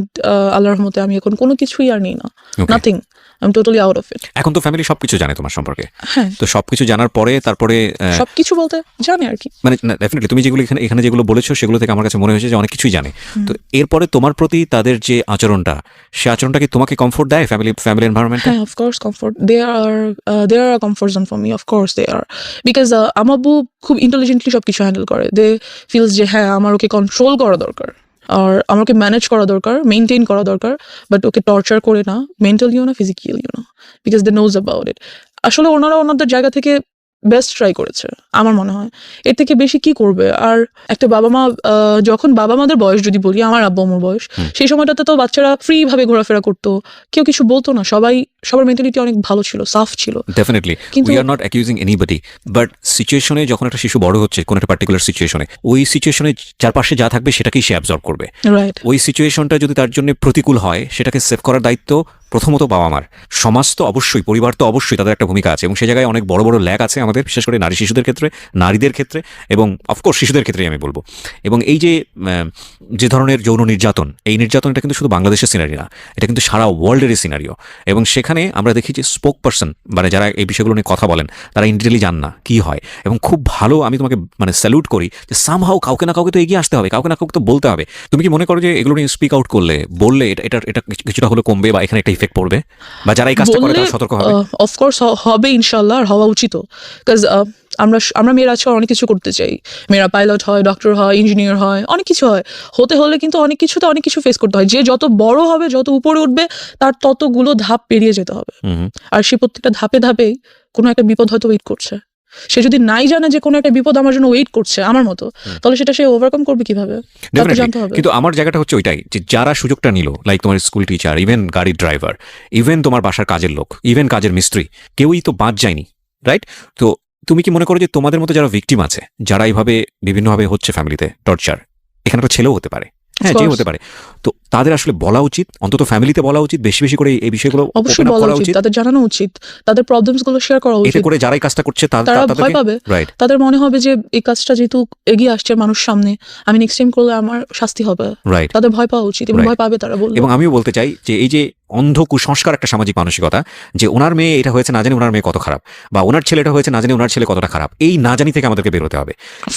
আল্লাহর রহমতে আমি এখন কোনো কিছুই আর নিই না, nothing. I am totally out of it. এখন তো ফ্যামিলি সবকিছু জানে তোমার সম্পর্কে, হ্যাঁ, তো সবকিছু জানার পরে তারপরে সবকিছু বলতে জানে আর কি। মানে ডেফিনেটলি তুমি যেগুলো এখানে যেগুলো বলেছো সেগুলো থেকে আমার কাছে মনে হয়েছে যে অনেক কিছুই জানে। তো এরপরে তোমার প্রতি তাদের যে আচরণটা, সে আচরণটা কি তোমাকে কমফোর্ট দেয় ফ্যামিলি এনভায়রনমেন্টে? হ্যাঁ, of course comfort. They are a comfort zone for me. Of course they are. Because আমার আব্বু খুব ইন্টেলিজেন্টলি সবকিছু হ্যান্ডেল করে। দে ফিলস যে হ্যাঁ আমার ওকে কন্ট্রোল করা দরকার আর আমাকে ম্যানেজ করা দরকার, মেনটেন করা দরকার, বাট ওকে টর্চার করে না, মেন্টালিও না, ফিজিক্যালিও না, because they knows about it. আসলে ওনারা ওনাদের জায়গা থেকে বেস্ট ট্রাই করেছে আমার মনে হয়। এর থেকে বেশি কি করবে? আর একটা বাবা মা যখন বাবা মাদের বয়স যদি বলি, আমার আব্বু আমার বয়স, সেই সময়টাতে তো বাচ্চারা ফ্রি ভাবে ঘোরাফেরা করতো, কেউ কিছু বলতো না, সবার মেন্টালিটি অনেক ভালো ছিল, সাফ ছিল। Definitely we are not accusing anybody, but সিচুয়েশনে যখন একটা শিশু বড় হচ্ছে কোন একটা পার্টিকুলার সিচুয়েশনে, ওই সিচুয়েশনে চারপাশে যা থাকবে সেটাকেই সে অ্যাবজর্ব করবে। রাইট। ওই সিচুয়েশনটা যদি তার জন্য প্রতিকূল হয়, সেটাকে সেভ করার দায়িত্ব প্রথমত বাবা মার। সমাজ তো অবশ্যই, পরিবার তো অবশ্যই তাদের একটা ভূমিকা আছে, এবং সেই জায়গায় অনেক বড় বড় ল্যাক আছে আমাদের, বিশেষ করে নারী শিশুদের ক্ষেত্রে, নারীদের ক্ষেত্রে, এবং অফকোর্স শিশুদের ক্ষেত্রেই আমি বলবো। এবং এই যে ধরনের যৌন নির্যাতন, এই নির্যাতনটা কিন্তু শুধু বাংলাদেশের সিনারি না, এটা কিন্তু সারা ওয়ার্ল্ডেরই সিনারিও। এবং সেখানে আমরা দেখি যে স্পোক পার্সন, মানে যারা এই বিষয়গুলো নিয়ে কথা বলেন, তারা ইন্ডিভিজুয়ালি জান না কি হয়। এবং খুব ভালো, আমি তোমাকে মানে স্যালুট করি যে সামহাউ কাউকে না কাউকে তো এগিয়ে আসতে হবে, কাউকে না কাউকে তো বলতে হবে। তুমি কি মনে করো যে এগুলো নিয়ে স্পিক আউট বললে এটা কিছুটা হলে কমবে, বা এখানে একটা ইফেক্ট পড়বে, বা যারা এই কাজটা করে তারা সতর্ক হবে? অফকোর্স হবে ইনশাল্লাহ, আর হওয়া উচিত। বিকজ আমরা মেয়েরা আজকাল অনেক কিছু করতে চাই, মেয়েরা পাইলট হয়, ডক্টর হয়, ইঞ্জিনিয়ার হয়, অনেক কিছু হয়। হতে হলে কিন্তু অনেক কিছু ফেস করতে হয়। যে যত বড় হবে, যত উপরে উঠবে, তার ততগুলো ধাপ পেরিয়ে যেতে হবে। আর সে প্রত্যেকটা ধাপে ধাপেই কোনো একটা বিপদ হয়তো ওয়েট করছে। সে যদি নাই জানে যে কোনো একটা বিপদ আমার জন্য ওয়েট করছে আমার মতো, তাহলে সেটা সে ওভারকাম করবে কিভাবে, তাকে জানতে হবে। কিন্তু আমার জায়গাটা হচ্ছে ওইটাই, যে যারা সুযোগটা নিল, লাইক তোমার স্কুল টিচার, ইভেন গাড়ির ড্রাইভার, ইভেন তোমার বাসার কাজের লোক, ইভেন কাজের মিস্ত্রি, কেউই তো বাদ যায়নি, রাইট? তো তুমি কি মনে করো যে তোমাদের মতো যারা ভিকটিম আছে, যারা এইভাবে বিভিন্নভাবে হচ্ছে ফ্যামিলিতে টর্চার, এখানে একটা ছেলেও হতে পারে, হ্যাঁ যে হতে পারে, তো তাদের আসলে বলা উচিত, অন্তত ফ্যামিলিতে বলা উচিত, বেশি বেশি করে এই বিষয়গুলো অবশ্যই বলা উচিত, তাদের জানানো উচিত, তাদের প্রবলেমস গুলো শেয়ার করা উচিত। এতে করে যারাই কাজটা করছে তারা ভয় পাবে, রাইট? তাদের মনে হবে যে এই কাজটা যেহেতু এগিয়ে আসছে মানুষ সামনে, আমি নেক্সট টাইম করলে আমার শাস্তি হবে, রাইট? তাদের ভয় পাওয়া উচিত, এবং ভয় পাবে তারা বলবে। এবং আমিও বলতে চাই যে এই যে অন্ধ কুসংস্কার একটা সামাজিক মানসিকতা, যে ওনার মেয়ে এটা হয়েছে না জানি ওনার মেয়ে কত খারাপ, বা ওনার ছেলেটা হয়েছে না জানি ওনার ছেলে কতটা খারাপ, এই না জানি থেকে আমাদেরকে বের হতে হবে।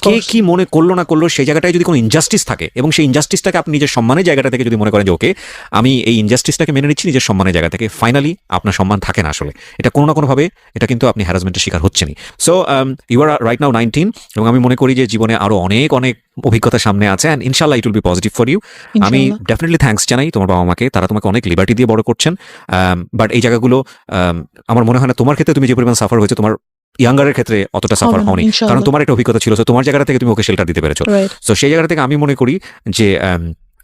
কে কি মনে করলো না করলো, সেই জায়গাটায় যদি কোনো ইনজাস্টিস থাকে, এবং সেই ইনজাস্টিসটাকে আপনি নিজের সম্মানের জায়গাটা থেকে যদি মনে করেন যে ওকে আমি এই ইনজাস্টিসটাকে মেনে নিচ্ছি নিজের সম্মানের জায়গা থেকে, ফাইনালি আপনার সম্মান থাকে না আসলে, এটা কোনো না কোনোভাবে এটা কিন্তু আপনি হ্যারাসমেন্টের শিকার হচ্ছেনই। So you are right now 19, এবং আমি মনে করি যে জীবনে আরো অনেক অভিজ্ঞতা সামনে আছে, অ্যান্ড ইনশাল্লাহ it will be positive for you. আমি ডেফিনেটলি থ্যাঙ্কস জানাই তোমার বাবা মাকে, তারা তোমাকে অনেক লিবার্টি দিয়ে বড় করছেন। বাট এই জায়গাগুলো আমার মনে হয় না তোমার ক্ষেত্রে তুমি যে পরিমাণ সাফার হয়েছে, তোমার ইয়াঙ্গারের ক্ষেত্রে অতটা সাফার হওনি, কারণ তোমার একটা অভিজ্ঞতা ছিল, তোমার জায়গা থেকে তুমি ওকে শেল্টার দিতে পেরেছো। সো সেই জায়গা থেকে আমি মনে করি যে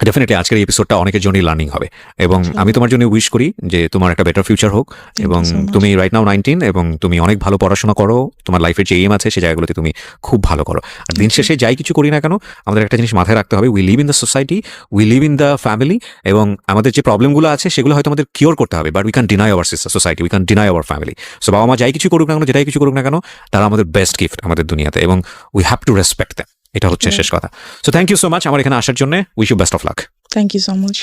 ডেফিনেটলি আজকের এই এপিসোডটা অনেকের জন্যই লার্নিং হবে, এবং আমি তোমার জন্য উইশ করি যে তোমার একটা বেটার ফিউচার হোক, এবং তুমি রাইট নাও 19, এবং তুমি অনেক ভালো পড়াশোনা করো, তোমার লাইফের যে এম আছে সেই জায়গাগুলোতে তুমি খুব ভালো করো। আর দিন শেষে যাই কিছু করি না কেন, আমাদের একটা জিনিস মাথায় রাখতে হবে, we live in the society, we live in the family, এবং আমাদের যে প্রবলেমগুলো আছে সেগুলো হয়তো আমাদের কিওর করতে হবে, but we can deny our society, we can deny our family. So বাবা মা যাই কিছু করুক না কেন, যেটাই কিছু করুক না কেন, তারা আমাদের বেস্ট গিফট আমাদের দুনিয়াতে, এবং we have to respect them, এটা হচ্ছে শেষ কথা। So thank you so much আমার এখানে আসার জন্য, wish you best of luck. Thank you so much.